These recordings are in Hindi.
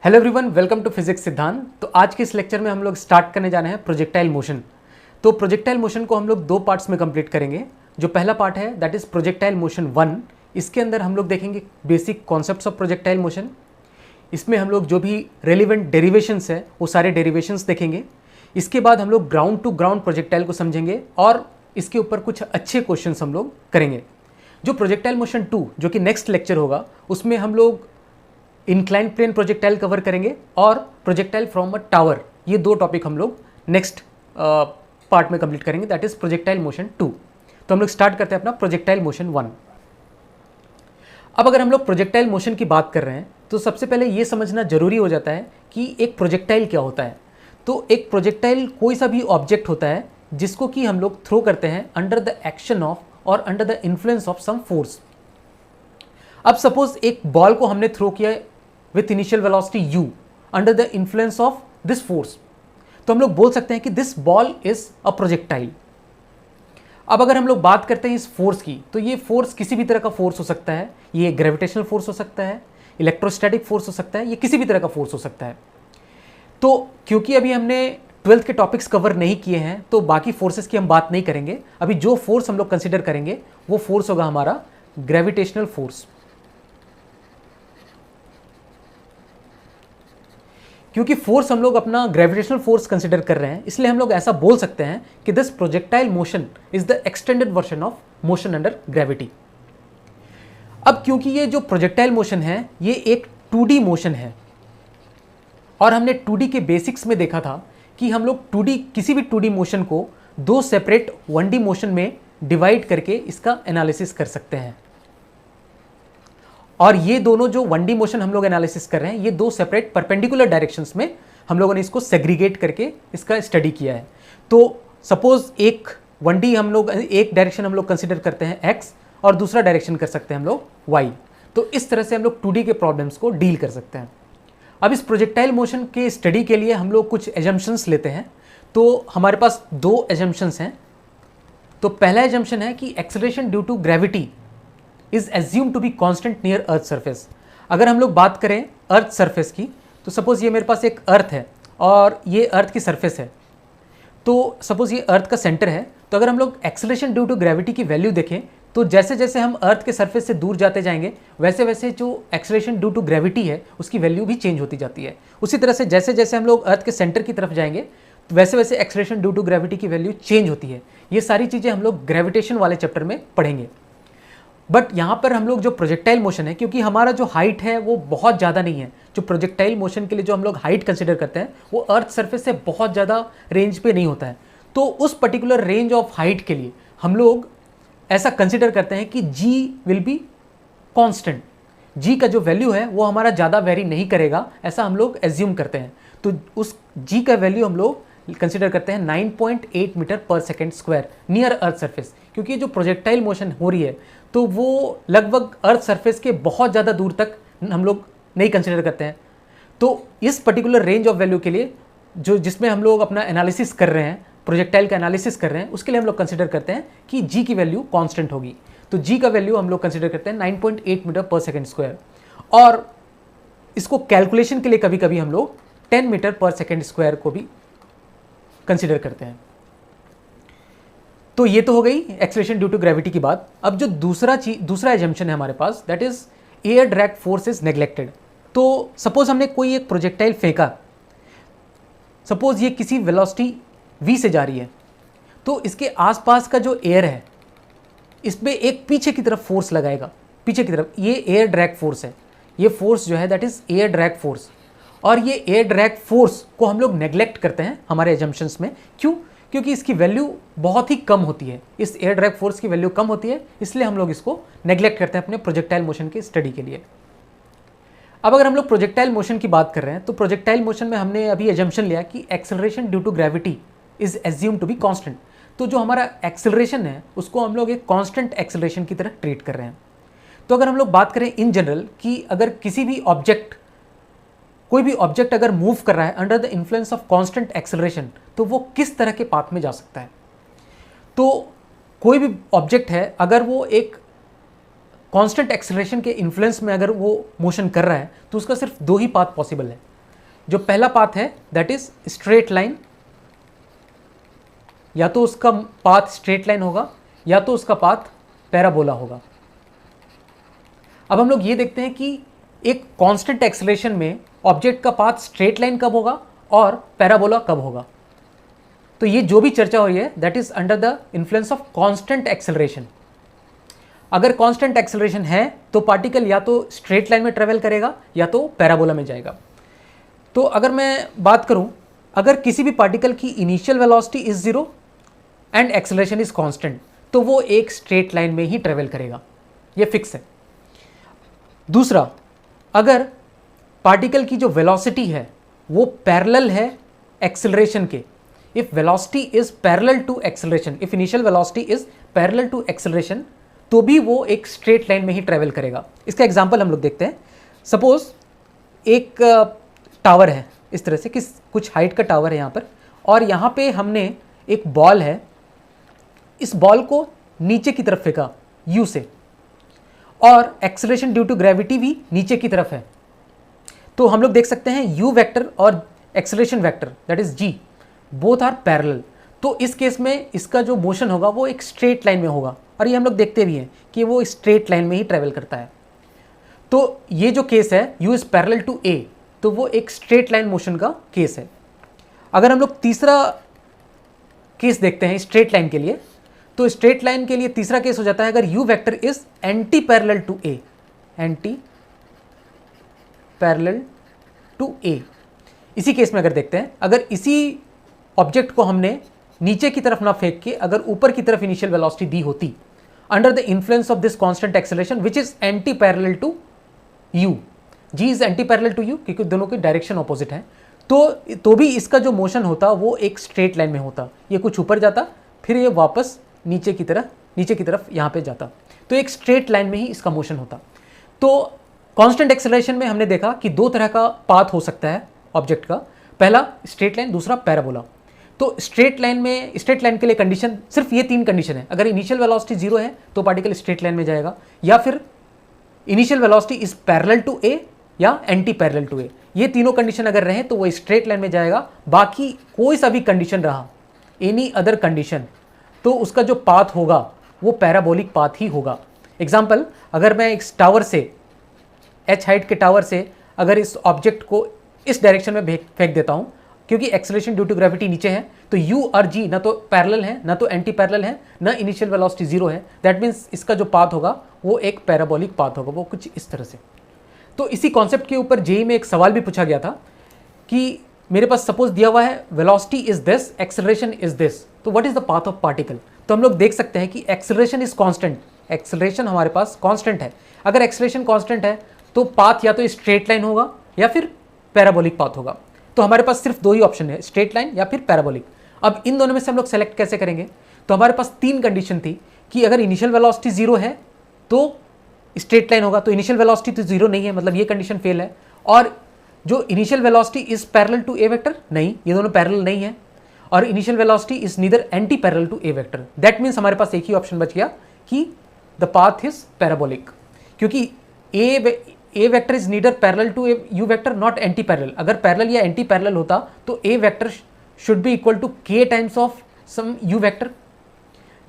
Hello everyone, welcome to physics Siddhant. तो आज के इस लेक्चर में हम लोग स्टार्ट करने जा रहे हैं प्रोजेक्टाइल मोशन। तो प्रोजेक्टाइल मोशन को हम लोग दो पार्ट्स में कंप्लीट करेंगे। जो पहला पार्ट है दैट इज प्रोजेक्टाइल मोशन 1। इसके अंदर हम लोग देखेंगे basic concepts of projectile motion. इसमें हम लोग जो भी रेलिवेंट डेरिवेशंस है वो सारे डेरिवेशंस देखेंगे। इसके बाद हम लोग ग्राउंड टू ग्राउंड प्रोजेक्टाइल को समझेंगे और इसके ऊपर कुछ अच्छे क्वेश्चंस हम लोग करेंगे। जो प्रोजेक्टाइल मोशन 2 जो कि नेक्स्ट लेक्चर होगा उसमें हम लोग इंक्लाइंड प्लेन प्रोजेक्टाइल कवर करेंगे और प्रोजेक्टाइल फ्रॉम अ टावर। ये दो टॉपिक हम लोग नेक्स्ट पार्ट में कंप्लीट करेंगे, दैट इज प्रोजेक्टाइल मोशन 2। तो हम लोग स्टार्ट करते हैं अपना प्रोजेक्टाइल मोशन 1। अब अगर हम लोग प्रोजेक्टाइल मोशन की बात कर रहे हैं तो सबसे पहले ये समझना जरूरी हो जाता है कि एक प्रोजेक्टाइल क्या होता है। तो एक प्रोजेक्टाइल कोई सा भी ऑब्जेक्ट होता है जिसको कि हम लोग थ्रो करते हैं अंडर द एक्शन ऑफ और under the influence of some force. अब सपोज एक बॉल को हमने थ्रो किया with initial velocity u under the influence of this force, तो हम लोग बोल सकते हैं कि this ball is a projectile. अब अगर हम लोग बात करते हैं इस फोर्स की, तो ये फोर्स किसी भी तरह का फोर्स हो सकता है। ये ग्रेविटेशनल फोर्स हो सकता है, इलेक्ट्रोस्टैटिक फोर्स हो सकता है, ये किसी भी तरह का फोर्स हो सकता है। तो क्योंकि अभी हमने 12th के टॉपिक्स कवर नहीं किए हैं तो बाकी फोर्सेस की हम बात नहीं करेंगे। अभी जो फोर्स हम लोग कंसिडर करेंगे वो फोर्स होगा हमारा ग्रेविटेशनल फोर्स। क्योंकि फोर्स हम लोग अपना ग्रेविटेशनल फोर्स कंसिडर कर रहे हैं, इसलिए हम लोग ऐसा बोल सकते हैं कि this projectile motion is the extended version of motion under gravity. अब क्योंकि ये जो प्रोजेक्टाइल मोशन है ये एक 2D मोशन है और हमने 2D के बेसिक्स में देखा था कि हम लोग किसी भी 2D मोशन को दो सेपरेट 1D मोशन में डिवाइड करके इसका एनालिसिस कर सकते हैं। और ये दोनों जो 1D मोशन हम लोग एनालिसिस कर रहे हैं ये दो सेपरेट परपेंडिकुलर डायरेक्शंस में हम लोगों ने इसको सेग्रीगेट करके इसका स्टडी किया है। तो सपोज एक 1D हम लोग एक डायरेक्शन हम लोग कंसिडर करते हैं x और दूसरा डायरेक्शन कर सकते हैं हम लोग y। तो इस तरह से हम लोग 2D के प्रॉब्लम्स को डील कर सकते हैं। अब इस प्रोजेक्टाइल मोशन के स्टडी के लिए हम लोग कुछ एजम्पशंस लेते हैं। तो हमारे पास दो एजम्पशंस हैं। तो पहला एजम्पशन है कि acceleration due to gravity is assume to be constant near earth surface. अगर हम लोग बात करें अर्थ सरफेस की, तो सपोज ये मेरे पास एक अर्थ है और ये अर्थ की सरफेस है। तो सपोज ये अर्थ का सेंटर है। तो अगर हम लोग एक्सेलरेशन ड्यू टू ग्रेविटी की वैल्यू देखें तो जैसे जैसे हम अर्थ के सरफेस से दूर जाते जाएंगे वैसे वैसे जो एक्सेलरेशन ड्यू टू ग्रेविटी है उसकी वैल्यू भी चेंज होती जाती है। उसी तरह से जैसे जैसे हम लोग अर्थ के सेंटर की तरफ जाएंगे तो वैसे वैसे एक्सेलरेशन ड्यू टू ग्रेविटी की वैल्यू चेंज होती है। ये सारी चीज़ें हम लोग ग्रेविटेशन वाले चैप्टर में पढ़ेंगे। बट यहाँ पर हम लोग जो प्रोजेक्टाइल मोशन है, क्योंकि हमारा जो हाइट है वो बहुत ज़्यादा नहीं है, जो प्रोजेक्टाइल मोशन के लिए जो हम लोग हाइट कंसिडर करते हैं वो अर्थ सरफेस से बहुत ज़्यादा रेंज पे नहीं होता है। तो उस पर्टिकुलर रेंज ऑफ हाइट के लिए हम लोग ऐसा कंसिडर करते हैं कि g will be constant. g का जो वैल्यू है वो हमारा ज़्यादा वेरी नहीं करेगा, ऐसा हम लोग एज्यूम करते हैं। तो उस g का वैल्यू हम लोग कंसिडर करते हैं 9.8 metre per second square near earth surface. क्योंकि जो प्रोजेक्टाइल मोशन हो रही है तो वो लगभग अर्थ सरफेस के बहुत ज़्यादा दूर तक हम लोग नहीं कंसिडर करते हैं। तो इस पर्टिकुलर रेंज ऑफ वैल्यू के लिए जिसमें हम लोग अपना एनालिसिस कर रहे हैं, प्रोजेक्टाइल का एनालिसिस कर रहे हैं, उसके लिए हम लोग कंसिडर करते हैं कि g की वैल्यू कांस्टेंट होगी। तो g का वैल्यू हम लोग कंसिडर करते हैं 9.8 मीटर पर सेकेंड स्क्वायर। और इसको कैलकुलेशन के लिए कभी कभी हम लोग 10 मीटर पर सेकेंड स्क्वायर को भी कंसिडर करते हैं। तो ये तो हो गई एक्सेलरेशन ड्यू टू ग्रेविटी की बात। अब जो दूसरा एजम्पशन है हमारे पास that is air drag force is neglected. तो सपोज हमने कोई एक प्रोजेक्टाइल फेंका, सपोज ये किसी वेलोसिटी v से जा रही है, तो इसके आसपास का जो एयर है इसमें एक पीछे की तरफ फोर्स लगाएगा। पीछे की तरफ ये एयर ड्रैग फोर्स है। ये फोर्स जो है that is air drag force. और ये एयर ड्रैग फोर्स को हम लोग नेग्लेक्ट करते हैं हमारे एजम्पशंस में। क्यों? क्योंकि इसकी वैल्यू बहुत ही कम होती है। इस एयर ड्रैग फोर्स की वैल्यू कम होती है, इसलिए हम लोग इसको नेग्लेक्ट करते हैं अपने प्रोजेक्टाइल मोशन की स्टडी के लिए। अब अगर हम लोग प्रोजेक्टाइल मोशन की बात कर रहे हैं तो प्रोजेक्टाइल मोशन में हमने अभी एजम्पशन लिया कि acceleration due to gravity is assume to be constant. तो जो हमारा एक्सेलरेशन है उसको हम लोग एक कांस्टेंट एक्सेलरेशन की तरह ट्रीट कर रहे हैं। तो अगर हम लोग बात करें इन जनरल कि अगर कोई भी ऑब्जेक्ट अगर मूव कर रहा है under the influence of constant acceleration तो वो किस तरह के पाथ में जा सकता है। तो कोई भी ऑब्जेक्ट है अगर वो एक कांस्टेंट एक्सेलरेशन के इन्फ्लुएंस में अगर वो मोशन कर रहा है तो उसका सिर्फ दो ही पाथ पॉसिबल है। जो पहला पाथ है दैट इज स्ट्रेट लाइन, या तो उसका पाथ स्ट्रेट लाइन होगा या तो उसका पाथ पैराबोला होगा। अब हम लोग ये देखते हैं कि एक कांस्टेंट एक्सेलरेशन में ऑब्जेक्ट का पाथ स्ट्रेट लाइन कब होगा और पैराबोला कब होगा। तो ये जो भी चर्चा हो रही है that is under the influence of constant acceleration. अगर कांस्टेंट एक्सेलरेशन है तो पार्टिकल या तो स्ट्रेट लाइन में ट्रेवल करेगा या तो पैराबोला में जाएगा। तो अगर मैं बात करूं, अगर किसी भी पार्टिकल की initial velocity is 0 and acceleration is constant, तो वो एक स्ट्रेट लाइन में ही ट्रेवल करेगा, ये फिक्स है। दूसरा, अगर पार्टिकल की जो वेलोसिटी है वो पैरेलल है एक्सेलरेशन के, if velocity is parallel to acceleration, if initial velocity is parallel to acceleration, तो भी वो एक स्ट्रेट लाइन में ही ट्रेवल करेगा। इसका एग्जांपल हम लोग देखते हैं। सपोज एक टावर है इस तरह से, कुछ हाइट का टावर है यहाँ पर, और यहाँ पे हमने एक बॉल है, इस बॉल को नीचे की तरफ फेंका यू से, और एक्सेलरेशन ड्यू टू ग्रेविटी भी नीचे की तरफ है। तो हम लोग देख सकते हैं यू वेक्टर और acceleration vector that is G both are parallel. तो इस केस में इसका जो मोशन होगा वो एक स्ट्रेट लाइन में होगा, और ये हम लोग देखते भी हैं कि वो स्ट्रेट लाइन में ही ट्रेवल करता है। तो ये जो केस है u is parallel to a, तो वो एक स्ट्रेट लाइन मोशन का केस है। अगर हम लोग तीसरा केस देखते हैं स्ट्रेट लाइन के लिए, तो स्ट्रेट लाइन के लिए तीसरा केस हो जाता है अगर u vector is anti parallel to a, anti parallel to a। इसी केस में अगर देखते हैं, अगर इसी ऑब्जेक्ट को हमने नीचे की तरफ ना फेंक के अगर ऊपर की तरफ इनिशियल वेलोसिटी दी होती under the influence of this constant acceleration which is anti parallel to u, g is anti parallel to u क्योंकि दोनों की डायरेक्शन ऑपोजिट है, तो भी इसका जो मोशन होता वो एक स्ट्रेट लाइन में होता। ये कुछ ऊपर जाता फिर ये वापस नीचे की तरफ यहाँ पे जाता, तो एक स्ट्रेट लाइन में ही इसका मोशन होता। तो कांस्टेंट एक्सेलरेशन में हमने देखा कि दो तरह का पाथ हो सकता है ऑब्जेक्ट का, पहला स्ट्रेट लाइन, दूसरा पैराबोला। तो स्ट्रेट लाइन के लिए कंडीशन सिर्फ ये 3 कंडीशन है। अगर इनिशियल वेलोसिटी 0 है तो पार्टिकल स्ट्रेट लाइन में जाएगा, या फिर initial velocity is parallel to a या एंटी पैरेलल टू a। ये तीनों कंडीशन अगर रहे तो वो स्ट्रेट लाइन में जाएगा। बाकी कोई सा भी कंडीशन रहा, एनी अदर कंडीशन, तो उसका जो पाथ होगा वो पैराबोलिक पाथ ही होगा। एग्जाम्पल, अगर मैं इस टावर से, h हाइट के टावर से अगर इस ऑब्जेक्ट को इस डायरेक्शन में फेंक देता हूँ, क्योंकि एक्सेलरेशन ड्यू टू ग्रेविटी नीचे है, तो u और g ना तो पैरेलल है ना तो एंटी पैरेलल है, ना इनिशियल वेलोसिटी 0 है, दैट मीन्स इसका जो पाथ होगा वो एक पैराबोलिक पाथ होगा, वो कुछ इस तरह से। तो इसी कॉन्सेप्ट के ऊपर जेईई में एक सवाल भी पूछा गया था कि मेरे पास सपोज दिया हुआ है velocity is this, acceleration is this, तो what is the path of particle. तो हम लोग देख सकते हैं कि एक्सेलरेशन इज कांस्टेंट, एक्सेलरेशन हमारे पास कांस्टेंट है। अगर एक्सेलरेशन कांस्टेंट है तो पाथ या तो स्ट्रेट लाइन होगा या फिर पैराबोलिक पाथ होगा। तो हमारे पास सिर्फ 2 ही ऑप्शन है, स्ट्रेट लाइन या फिर पैराबोलिक। अब इन दोनों में से हम लोग सेलेक्ट कैसे करेंगे, तो हमारे पास 3 कंडीशन थी कि अगर इनिशियल वेलोसिटी 0 है तो स्ट्रेट लाइन होगा, तो इनिशियल वेलोसिटी तो 0 नहीं है, मतलब ये कंडीशन फेल है। और जो initial velocity is parallel to a vector, नहीं, ये दोनों पैरेलल नहीं है। और initial velocity is neither anti parallel to a vector, that means हमारे पास एक ही ऑप्शन बच गया कि द पाथ इज पैराबोलिक, क्योंकि a vector is neither parallel to u vector not anti parallel. अगर पैरेलल या एंटी पैरेलल होता तो a vector should be equal to k times of some u vector,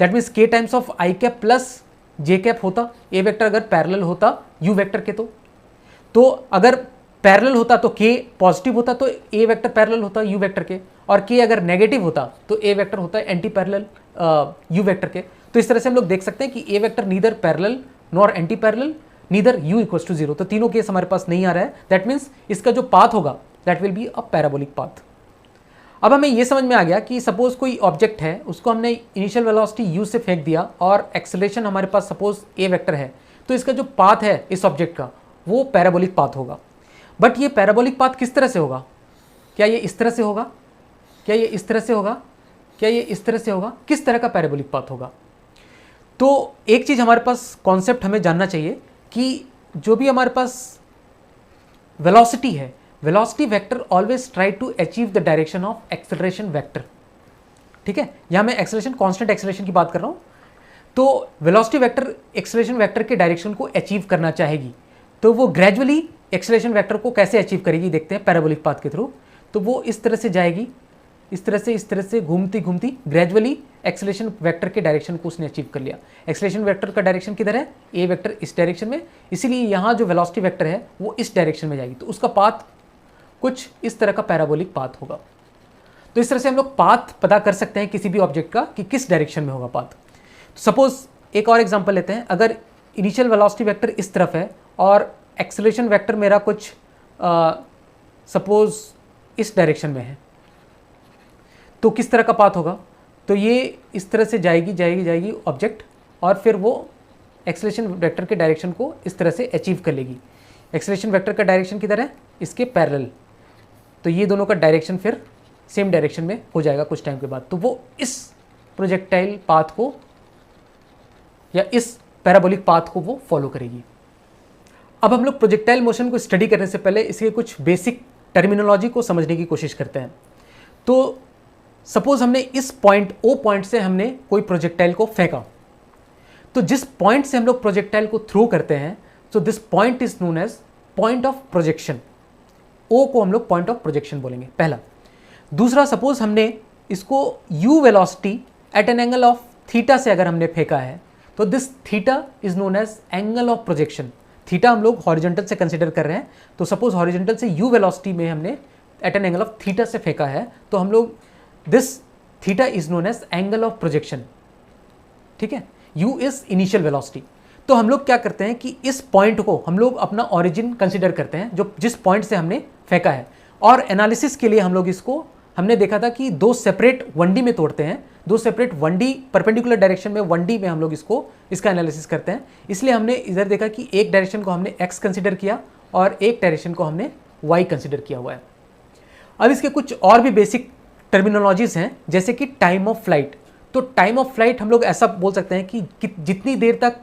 that means k times of i cap plus j cap होता। a वेक्टर अगर पैरेलल होता u वेक्टर के, तो अगर पैरेलल होता तो k पॉजिटिव होता तो a वेक्टर पैरेलल होता u वेक्टर के, और k अगर नेगेटिव होता तो a वेक्टर होता है एंटी पैरेलल u वेक्टर के। तो इस तरह से हम लोग देख सकते हैं कि a vector neither parallel nor anti parallel, neither u equals to 0। तो तीनों केस हमारे पास नहीं आ रहा है, दैट मीन्स इसका जो पाथ होगा that will be a parabolic path. अब हमें ये समझ में आ गया कि सपोज कोई ऑब्जेक्ट है, उसको हमने इनिशियल वेलोसिटी u से फेंक दिया और एक्सेलरेशन हमारे पास सपोज a वेक्टर है, तो इसका जो पाथ है इस ऑब्जेक्ट का वो पैराबोलिक पाथ होगा। बट ये पैराबोलिक पाथ किस तरह से होगा, क्या ये इस तरह से होगा, क्या ये इस तरह से होगा, क्या ये इस तरह से होगा, किस तरह का पैराबोलिक पाथ होगा। तो एक चीज़ हमारे पास कॉन्सेप्ट हमें जानना चाहिए कि जो भी हमारे पास वेलोसिटी है, velocity vector always try to achieve the direction of acceleration vector. ठीक है, यहाँ मैं एक्सेलरेशन, कांस्टेंट एक्सेलरेशन की बात कर रहा हूँ। तो वेलोसिटी वेक्टर एक्सेलरेशन वेक्टर के डायरेक्शन को अचीव करना चाहेगी, तो वो ग्रेजुअली एक्सेलरेशन वेक्टर को कैसे अचीव करेगी देखते हैं पैराबोलिक पाथ के थ्रू। तो वो इस तरह से जाएगी, इस तरह से घूमती घूमती ग्रेजुअली एक्सेलरेशन वेक्टर के डायरेक्शन को उसने अचीव कर लिया। एक्सेलरेशन वेक्टर का डायरेक्शन किधर है, ए वेक्टर इस डायरेक्शन में, इसीलिए यहाँ जो वेलोसिटी वेक्टर है वो इस डायरेक्शन में जाएगी। तो उसका पाथ कुछ इस तरह का पैराबोलिक पाथ होगा। तो इस तरह से हम लोग पाथ पता कर सकते हैं किसी भी ऑब्जेक्ट का कि किस डायरेक्शन में होगा पाथ। तो सपोज एक और एग्जांपल लेते हैं, अगर इनिशियल वेलोसिटी वेक्टर इस तरफ है और एक्सेलरेशन वेक्टर मेरा कुछ सपोज इस डायरेक्शन में है, तो किस तरह का पाथ होगा। तो ये इस तरह से जाएगी ऑब्जेक्ट और फिर वो एक्सेलरेशन वेक्टर के डायरेक्शन को इस तरह से अचीव कर लेगी। एक्सेलरेशन वेक्टर का डायरेक्शन किधर है, इसके पैरेलल। तो ये दोनों का डायरेक्शन फिर सेम डायरेक्शन में हो जाएगा कुछ टाइम के बाद। तो वो इस प्रोजेक्टाइल पाथ को या इस पैराबोलिक पाथ को वो फॉलो करेगी। अब हम लोग प्रोजेक्टाइल मोशन को स्टडी करने से पहले इसके कुछ बेसिक टर्मिनोलॉजी को समझने की कोशिश करते हैं। तो सपोज हमने इस पॉइंट ओ पॉइंट से हमने कोई प्रोजेक्टाइल को फेंका, तो जिस पॉइंट से हम लोग प्रोजेक्टाइल को थ्रो करते हैं, so this point is known as point of projection. O को हम लोग पॉइंट ऑफ प्रोजेक्शन बोलेंगे, पहला। दूसरा, सपोज हमने इसको u velocity at an angle of theta से अगर हमने फेंका है, तो this theta is known as angle of projection. Theta हम लोग हॉरिजॉन्टल से कंसिडर कर रहे हैं, तो सपोज हॉरिजॉन्टल से u वेलोसिटी में हमने at an angle of theta से फेंका है, तो हम लोग this theta is known as angle of projection. ठीक है, u इज इनिशियल वेलोसिटी। तो हम लोग क्या करते हैं कि इस पॉइंट को हम लोग अपना ऑरिजिन कंसिडर करते हैं, जो जिस पॉइंट से हमने फेंका है, और एनालिसिस के लिए हम लोग इसको, हमने देखा था कि दो सेपरेट 1D में तोड़ते हैं, दो सेपरेट 1D परपेंडिकुलर डायरेक्शन में 1D में हम लोग इसका एनालिसिस करते हैं। इसलिए हमने इधर देखा कि एक डायरेक्शन को हमने x कंसिडर किया और एक डायरेक्शन को हमने y कंसिडर किया हुआ है। अब इसके कुछ और भी बेसिक टर्मिनोलॉजीज हैं, जैसे कि टाइम ऑफ फ्लाइट। तो टाइम ऑफ फ्लाइट हम लोग ऐसा बोल सकते हैं कि जितनी देर तक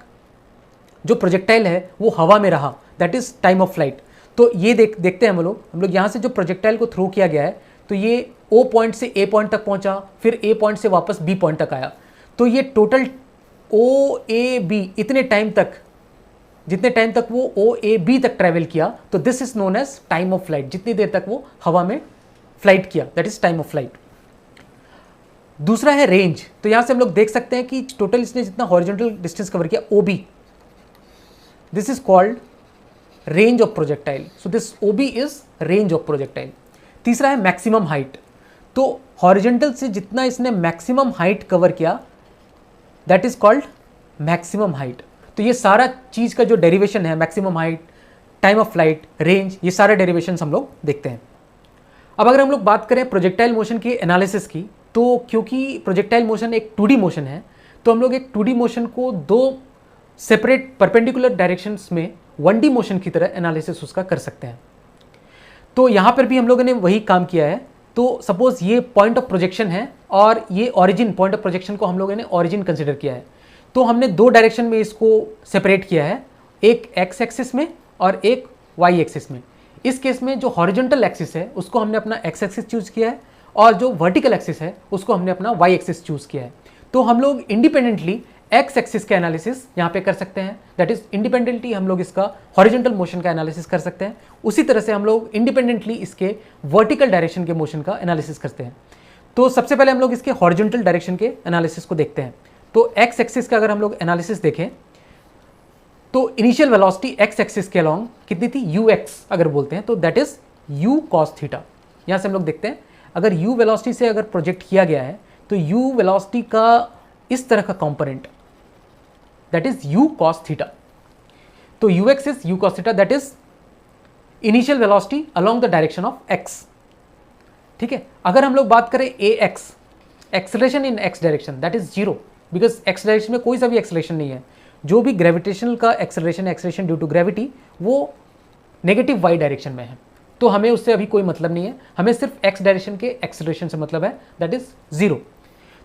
जो प्रोजेक्टाइल है वो हवा में रहा, that is time of flight. तो ये देखते हैं हम लोग यहाँ से जो प्रोजेक्टाइल को थ्रो किया गया है, तो ये O पॉइंट से A पॉइंट तक पहुंचा, फिर A पॉइंट से वापस B पॉइंट तक आया। तो ये टोटल OAB इतने टाइम तक, जितने टाइम तक वो OAB तक ट्रैवल किया, तो this is known as time of flight. जितनी देर तक वो हवा में फ्लाइट किया, that is time of flight. दूसरा है रेंज। तो यहां से हम लोग देख सकते हैं कि टोटल इसने जितना हॉरिजॉन्टल डिस्टेंस कवर किया OB, this is called range of projectile. So this OB is range of projectile. तीसरा है मैक्सिमम हाइट। तो हॉरिजॉन्टल से जितना इसने मैक्सिमम हाइट कवर किया, that is called maximum height. तो ये सारा चीज का जो डेरिवेशन है, maximum height, time of flight, range, ये सारे डेरिवेशन हम लोग देखते हैं। अब अगर हम लोग बात करें प्रोजेक्टाइल मोशन के एनालिसिस की, तो क्योंकि प्रोजेक्टाइल मोशन एक 2D मोशन है, तो हम लोग एक 2D मोशन को दो सेपरेट परपेंडिकुलर डायरेक्शंस में 1D मोशन की तरह एनालिसिस उसका कर सकते हैं। तो यहाँ पर भी हम लोगों ने वही काम किया है। तो सपोज ये पॉइंट ऑफ प्रोजेक्शन है और ये ऑरिजिन, पॉइंट ऑफ प्रोजेक्शन को हम लोगों ने ऑरिजिन कंसिडर किया है। तो हमने दो डायरेक्शन में इसको सेपरेट किया है, एक एक्स एक्सिस में और एक वाई एक्सिस में। इस केस में जो हॉरिजॉन्टल एक्सिस है उसको हमने अपना एक्स एक्सिस चूज किया है और जो वर्टिकल एक्सिस है उसको हमने अपना वाई एक्सिस चूज किया है। तो हम लोग इंडिपेंडेंटली एक्स एक्सिस का एनालिसिस यहाँ पे कर सकते हैं, दैट इज इंडिपेंडेंटली हम लोग इसका हॉरिजॉन्टल मोशन का एनालिसिस कर सकते हैं। उसी तरह से हम लोग इंडिपेंडेंटली इसके वर्टिकल डायरेक्शन के मोशन का एनालिसिस करते हैं। तो सबसे पहले हम लोग इसके हॉरिजॉन्टल डायरेक्शन के एनालिसिस को देखते हैं। तो एक्स एक्सिस का अगर हम लोग एनालिसिस देखें, तो इनिशियल वेलोसिटी एक्स एक्सिस के अलॉन्ग कितनी थी, ux अगर बोलते हैं, तो that is u cos theta. यहाँ से हम लोग देखते हैं, अगर u वेलोसिटी से अगर प्रोजेक्ट किया गया है, तो u वेलोसिटी का इस तरह का component, that is u cos theta. तो ux is u cos theta, that is initial velocity along the direction of x। ठीक है, अगर हम लोग बात करें ax, acceleration in x direction, that is 0, because x direction में कोई सा भी एक्सेलरेशन नहीं है। जो भी ग्रेविटेशनल का एक्सेलरेशन ड्यू टू ग्रेविटी, वो नेगेटिव y डायरेक्शन में है, तो हमें उससे अभी कोई मतलब नहीं है। हमें सिर्फ x डायरेक्शन के एक्सेलरेशन से मतलब है, दैट इज 0।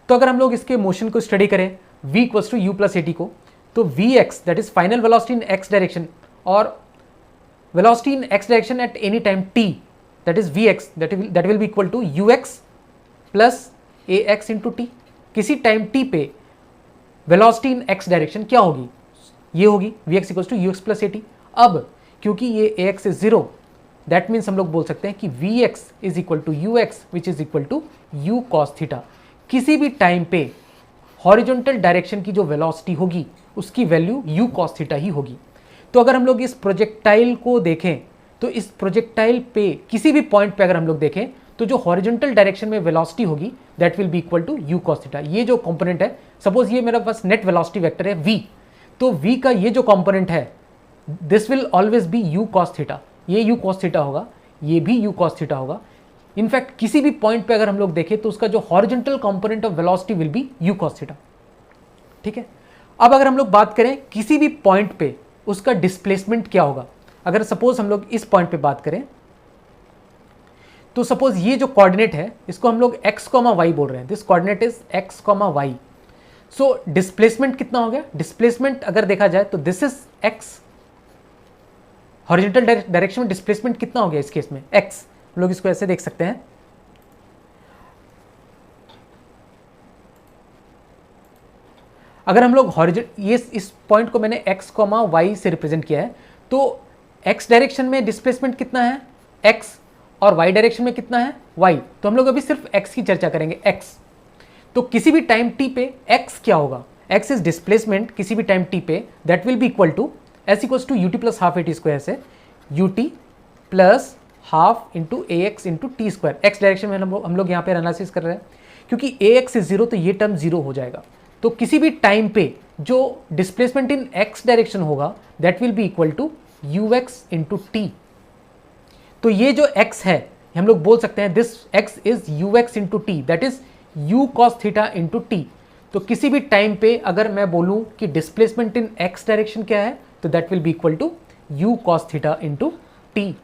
तो अगर हम लोग इसके मोशन को स्टडी करें v equals to u plus at को, तो vx that is final velocity in x direction और velocity in x direction at any time t, that is vx that will be equal to ux plus ax into t। किसी टाइम t पे वेलोसिटी इन x डायरेक्शन क्या होगी, ये होगी vx equals to ux plus at। अब क्योंकि ये A X is 0, that means हम लोग बोल सकते हैं कि V X is equal to U X which is equal to U cos theta. किसी भी टाइम पे हॉरिजॉन्टल डायरेक्शन की जो वेलोसिटी होगी उसकी वैल्यू यू कॉस थीटा ही होगी। तो अगर हम लोग इस प्रोजेक्टाइल को देखें तो इस प्रोजेक्टाइल पे किसी भी पॉइंट पे अगर हम लोग देखें तो जो हॉरिजॉन्टल डायरेक्शन में वेलोसिटी होगी that will be equal to U cos theta. ये जो कंपोनेंट है, सपोज ये मेरा पास नेट वेलोसिटी वेक्टर है v, तो v का ये जो कंपोनेंट है this will always be U cos theta. ये यू कॉस थीटा होगा, ये भी यू कॉस थीटा होगा। इनफैक्ट किसी भी पॉइंट पे अगर हम लोग देखें तो उसका जो horizontal component of velocity will be U cos theta. ठीक है, अब अगर हम लोग बात करें किसी भी पॉइंट पे उसका डिस्प्लेसमेंट क्या होगा, अगर सपोज हम लोग इस पॉइंट पे बात करें तो सपोज ये जो कोऑर्डिनेट है इसको हम लोग x, y बोल रहे हैं, this coordinate is x, y। So displacement कितना हो गया, डिस्प्लेसमेंट अगर देखा जाए तो this is x, horizontal direction में डिस्प्लेसमेंट कितना हो गया इस केस में x। हम लोग इसको ऐसे देख सकते हैं, अगर हम लोग ये इस पॉइंट को मैंने x, y से रिप्रेजेंट किया है तो x डायरेक्शन में डिस्प्लेसमेंट कितना है x और y डायरेक्शन में कितना है y। तो हम लोग अभी सिर्फ x की चर्चा करेंगे, x। तो किसी भी टाइम t पे x क्या होगा, x इज डिस्प्लेसमेंट किसी भी टाइम t पे, that will be equal to s equals to ut plus half at square से ut plus half into A X into T square. X direction में हम लोग यहाँ पे एनालिसिस कर रहे हैं, क्योंकि ए एक्स इज 0 तो ये टर्म 0 हो जाएगा। तो किसी भी टाइम पे जो डिस्प्लेसमेंट इन x डायरेक्शन होगा that will be equal to U X into T. तो ये जो x है हम लोग बोल सकते हैं this x is you X into T, that is you cos theta into T. तो किसी भी टाइम पे अगर मैं बोलूं कि डिस्प्लेसमेंट इन x डायरेक्शन क्या है तो that will be equal to U cos theta into T.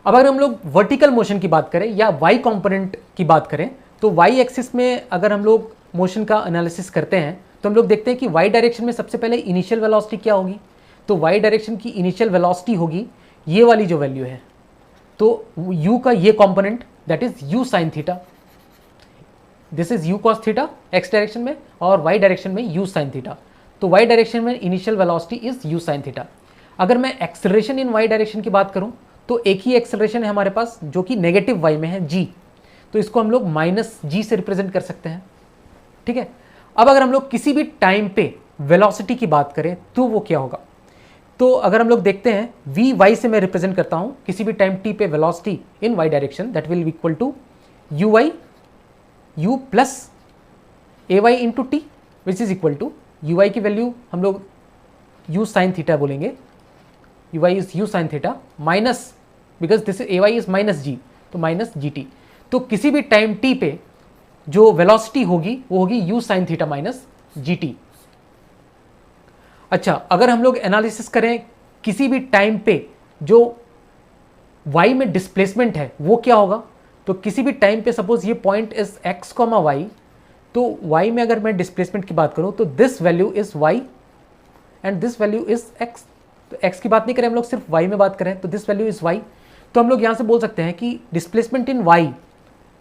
अब अगर हम लोग वर्टिकल मोशन की बात करें या y कंपोनेंट की बात करें तो y एक्सिस में अगर हम लोग मोशन का एनालिसिस करते हैं तो हम लोग देखते हैं कि y डायरेक्शन में सबसे पहले इनिशियल वेलोसिटी क्या होगी, तो y डायरेक्शन की इनिशियल वेलोसिटी होगी ये वाली जो वैल्यू है, तो u का ये component that is u sine theta, this is u cos theta x direction में और y डायरेक्शन में u साइन थीटा। तो y डायरेक्शन में initial velocity is u sine theta. अगर मैं एक्सेलरेशन इन y डायरेक्शन की बात करूं तो एक ही एक्सेलरेशन है हमारे पास जो कि नेगेटिव y में है g, तो इसको हम लोग माइनस g से रिप्रेजेंट कर सकते हैं। ठीक है, अब अगर हम लोग किसी भी टाइम पे वेलोसिटी की बात करें तो वो क्या होगा, तो अगर हम लोग देखते हैं वी वाई से मैं रिप्रेजेंट करता हूं किसी भी टाइम टी पे velocity in Y direction that will be equal to U Y U plus A Y into T which is equal to U Y की वैल्यू हम लोग यू साइन थीटा बोलेंगे, U Y is U sine theta minus because this A Y is minus G, तो माइनस जी टी। तो किसी भी टाइम टी पे जो वेलोसिटी होगी वो होगी you sine theta minus G T. अच्छा, अगर हम लोग एनालिसिस करें किसी भी टाइम पे जो y में डिस्प्लेसमेंट है वो क्या होगा, तो किसी भी टाइम पे सपोज ये पॉइंट इज x, y, तो y में अगर मैं डिस्प्लेसमेंट की बात करूं तो this value is y and this value is x। तो x की बात नहीं करें हम लोग, सिर्फ y में बात करें तो दिस वैल्यू इज y। तो हम लोग यहां से बोल सकते हैं कि displacement in y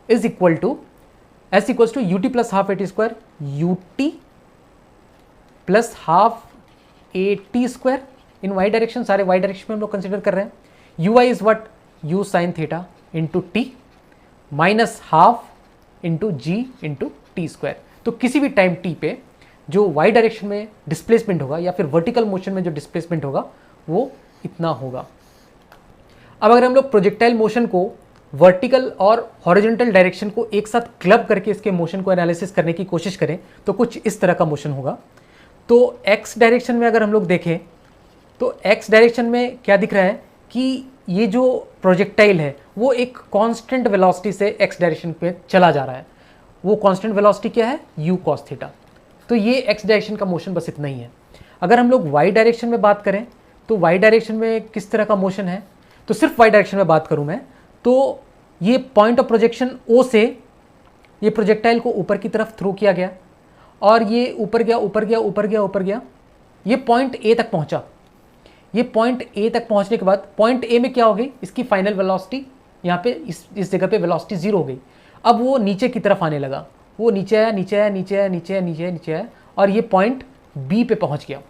is equal to s equals to ut plus half at square ut plus half A T square in Y direction, सारे वाई डायरेक्शन में हम लोग कंसिडर कर रहे हैं। U Y is what U sine theta into T minus half into G into T square. तो किसी भी टाइम टी पे जो वाई डायरेक्शन में डिस्प्लेसमेंट होगा या फिर वर्टिकल मोशन में जो डिस्प्लेसमेंट होगा वो इतना होगा। अब अगर हम लोग प्रोजेक्टाइल मोशन को वर्टिकल और हॉरिजॉन्टल डायरेक्शन को एक साथ क्लब करके इसके मोशन को एनालिसिस करने की कोशिश करें तो कुछ इस तरह का मोशन होगा। तो x डायरेक्शन में अगर हम लोग देखें तो x डायरेक्शन में क्या दिख रहा है कि ये जो प्रोजेक्टाइल है वो एक कांस्टेंट वेलोसिटी से x डायरेक्शन पे चला जा रहा है। वो कांस्टेंट वेलोसिटी क्या है, u cos थीटा। तो ये x डायरेक्शन का मोशन बस इतना ही है। अगर हम लोग y डायरेक्शन में बात करें तो y डायरेक्शन में किस तरह का मोशन है, तो सिर्फ y डायरेक्शन में बात करूँ मैं तो ये पॉइंट ऑफ प्रोजेक्शन O से ये प्रोजेक्टाइल को ऊपर की तरफ थ्रो किया गया और ये ऊपर गया ऊपर गया ऊपर गया ऊपर गया, ये पॉइंट ए तक पहुंचा। ये पॉइंट ए तक पहुंचने के बाद पॉइंट ए में क्या हो गई, इसकी फाइनल वेलोसिटी यहाँ पे इस जगह पे वेलोसिटी 0 हो गई। अब वो नीचे की तरफ आने लगा, वो नीचे आया नीचे आया नीचे आया नीचे आया नीचे आया नीचे आया और ये पॉइंट बी पे पहुंच गया।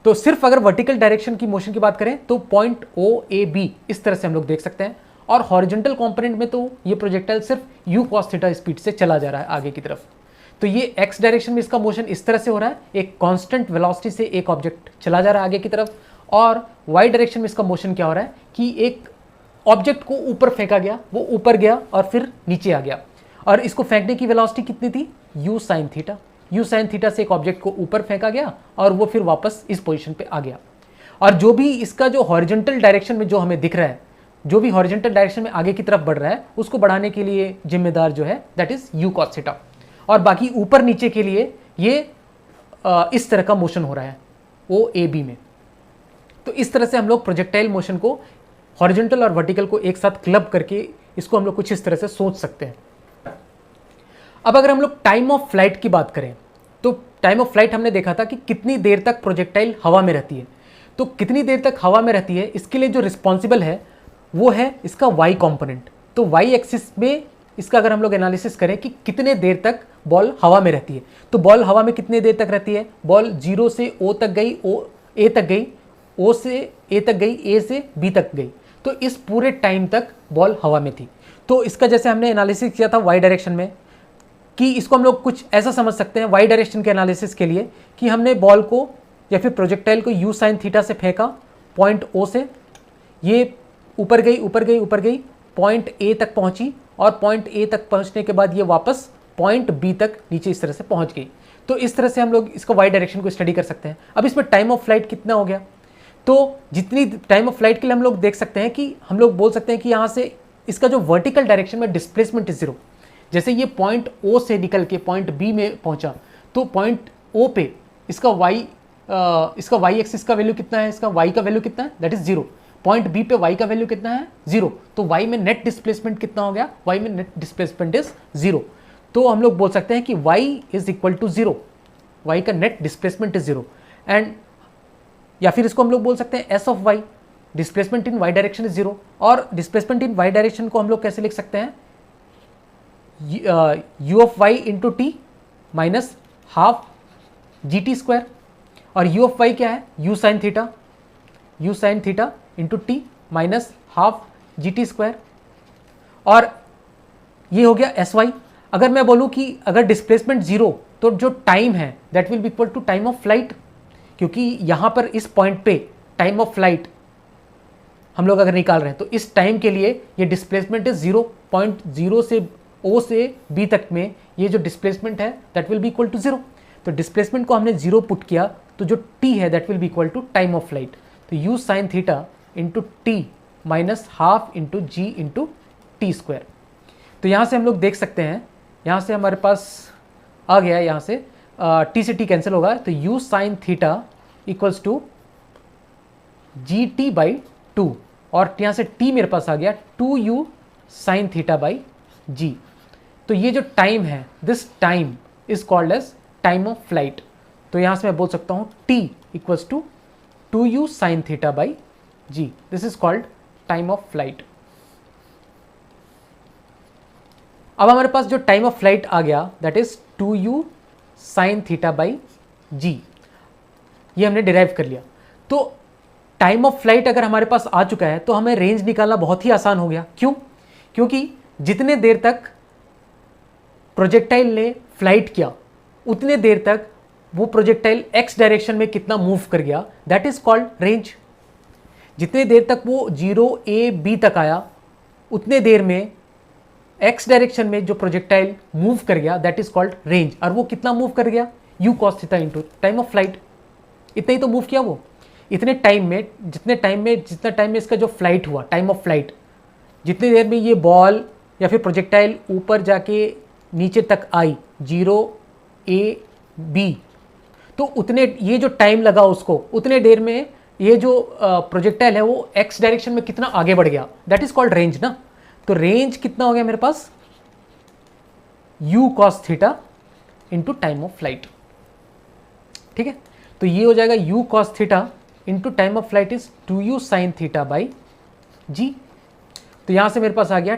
तो सिर्फ अगर वर्टिकल डायरेक्शन की मोशन की बात करें तो पॉइंट ओ ए बी इस तरह से हम लोग देख सकते हैं, और हॉरिजॉन्टल कंपोनेंट में तो ये प्रोजेक्टाइल सिर्फ यू कॉस थीटा स्पीड से चला जा रहा है आगे की तरफ। तो ये एक्स डायरेक्शन में इसका मोशन इस तरह से हो रहा है, एक कांस्टेंट वेलोसिटी से एक ऑब्जेक्ट चला जा रहा है आगे की तरफ, और वाई डायरेक्शन में इसका मोशन क्या हो रहा है कि एक ऑब्जेक्ट को ऊपर फेंका गया, वो ऊपर गया और फिर नीचे आ गया, और इसको फेंकने की वेलोसिटी कितनी थी, you sine theta. U sine theta से एक ऑब्जेक्ट को ऊपर फेंका गया और वो फिर वापस इस पोजीशन पे आ गया। और जो भी इसका जो हॉरिजॉन्टल डायरेक्शन में जो हमें दिख रहा है, जो भी हॉरिजॉन्टल डायरेक्शन में आगे की तरफ बढ़ रहा है, उसको बढ़ाने के लिए जिम्मेदार जो है that is you cos theta, और बाकी ऊपर नीचे के लिए ये इस तरह का मोशन हो रहा है ओ ए बी में। तो इस तरह से हम लोग प्रोजेक्टाइल मोशन को हॉरिजॉन्टल और वर्टिकल को एक साथ क्लब करके इसको हम लोग कुछ इस तरह से सोच सकते हैं। अब अगर हम लोग टाइम ऑफ फ्लाइट की बात करें तो टाइम ऑफ फ्लाइट हमने देखा था कि कितनी देर तक प्रोजेक्टाइल हवा में रहती है। तो कितनी देर तक हवा में रहती है, इसके लिए जो रिस्पॉन्सिबल है वो है इसका वाई कॉम्पोनेंट। तो वाई एक्सिस में इसका अगर हम लोग एनालिसिस करें कि कितने देर तक बॉल हवा में रहती है, तो बॉल हवा में कितने देर तक रहती है, बॉल 0 से O तक गई, ए तक गई, O से ए तक गई, ए से बी तक गई, तो इस पूरे टाइम तक बॉल हवा में थी। तो इसका जैसे हमने एनालिसिस किया था वाई डायरेक्शन में, कि इसको हम लोग कुछ ऐसा समझ सकते हैं वाई डायरेक्शन के एनालिसिस के लिए कि हमने बॉल को या फिर प्रोजेक्टाइल को यू साइन थीटा से फेंका पॉइंट ओ से, ये ऊपर गई ऊपर गई ऊपर गई, पॉइंट ए तक पहुंची, और पॉइंट ए तक पहुंचने के बाद ये वापस पॉइंट बी तक नीचे इस तरह से पहुंच गई। तो इस तरह से हम लोग इसको वाई डायरेक्शन को स्टडी कर सकते हैं। अब इसमें टाइम ऑफ फ्लाइट कितना हो गया, तो जितनी टाइम ऑफ फ्लाइट के लिए हम लोग देख सकते हैं कि हम लोग बोल सकते हैं कि यहाँ से इसका जो वर्टिकल डायरेक्शन में डिस्प्लेसमेंट इज 0। जैसे ये पॉइंट ओ से निकल के पॉइंट बी में पहुंचा, तो पॉइंट ओ पे इसका वाई एक्सिस का वैल्यू कितना है, इसका वाई का वैल्यू कितना है, दैट इज 0। पॉइंट बी पे वाई का वैल्यू कितना है, 0। तो वाई में नेट डिस्प्लेसमेंट कितना हो गया, वाई में नेट डिस्प्लेसमेंट इज 0। तो हम लोग बोल सकते हैं कि Y is equal to 0, Y का नेट डिस्प्लेसमेंट इज 0। एंड या फिर इसको हम लोग बोल सकते हैं S of Y, displacement in Y direction is 0। और डिस्प्लेसमेंट इन वाई डायरेक्शन को हम लोग कैसे लिख सकते हैं, U of Y into T minus half G T square, और यू ऑफ वाई क्या है, U sine theta, U sine theta into T minus half G T square, और ये हो गया एस वाई। अगर मैं बोलूँ कि अगर डिस्प्लेसमेंट 0 तो जो टाइम है that will be equal to time of flight, क्योंकि यहाँ पर इस पॉइंट पे टाइम ऑफ फ्लाइट हम लोग अगर निकाल रहे हैं तो इस टाइम के लिए ये डिस्प्लेसमेंट इज 0.0 से O से B तक में ये जो डिस्प्लेसमेंट है that will be equal to 0। तो डिस्प्लेसमेंट को हमने 0 पुट किया तो जो T है that will be equal to time of flight. तो U sine theta into T minus half into G into T square. तो यहाँ से हम लोग देख सकते हैं, यहाँ से हमारे पास आ गया, यहाँ से T से T कैंसिल होगा, तो U sine theta equals to G T by 2, और यहाँ से T मेरे पास आ गया 2U साइन थीटा बाई जी। तो ये जो टाइम है, this time is called as time of flight. तो यहाँ से मैं बोल सकता हूँ T equals to 2U sine theta by G, this is called time of flight. अब हमारे पास जो टाइम ऑफ फ्लाइट आ गया that is 2U sine theta by G, ये हमने डिराइव कर लिया। तो टाइम ऑफ फ्लाइट अगर हमारे पास आ चुका है तो हमें रेंज निकालना बहुत ही आसान हो गया। क्यों? क्योंकि जितने देर तक प्रोजेक्टाइल ने फ्लाइट किया उतने देर तक वो प्रोजेक्टाइल एक्स डायरेक्शन में कितना मूव कर गया दैट इज कॉल्ड रेंज। जितने देर तक वो 0 A B तक आया उतने देर में एक्स डायरेक्शन में जो प्रोजेक्टाइल मूव कर गया दैट इज कॉल्ड रेंज। और वो कितना मूव कर गया, you cos theta into time of flight, इतना ही तो मूव किया वो। इतने टाइम में जितना टाइम में इसका जो फ्लाइट हुआ, टाइम ऑफ फ्लाइट, जितनी देर में ये बॉल या फिर प्रोजेक्टाइल ऊपर जाके नीचे तक आई 0 A B, तो उतने ये जो टाइम लगा उसको, उतने देर में ये जो प्रोजेक्टाइल है वो एक्स डायरेक्शन में कितना आगे बढ़ गया, दैट इज कॉल्ड रेंज ना। तो रेंज कितना हो गया मेरे पास, u cos theta into time of flight. ठीक है, तो ये हो जाएगा u cos theta into time of flight is 2U sine theta by जी। तो यहां से मेरे पास आ गया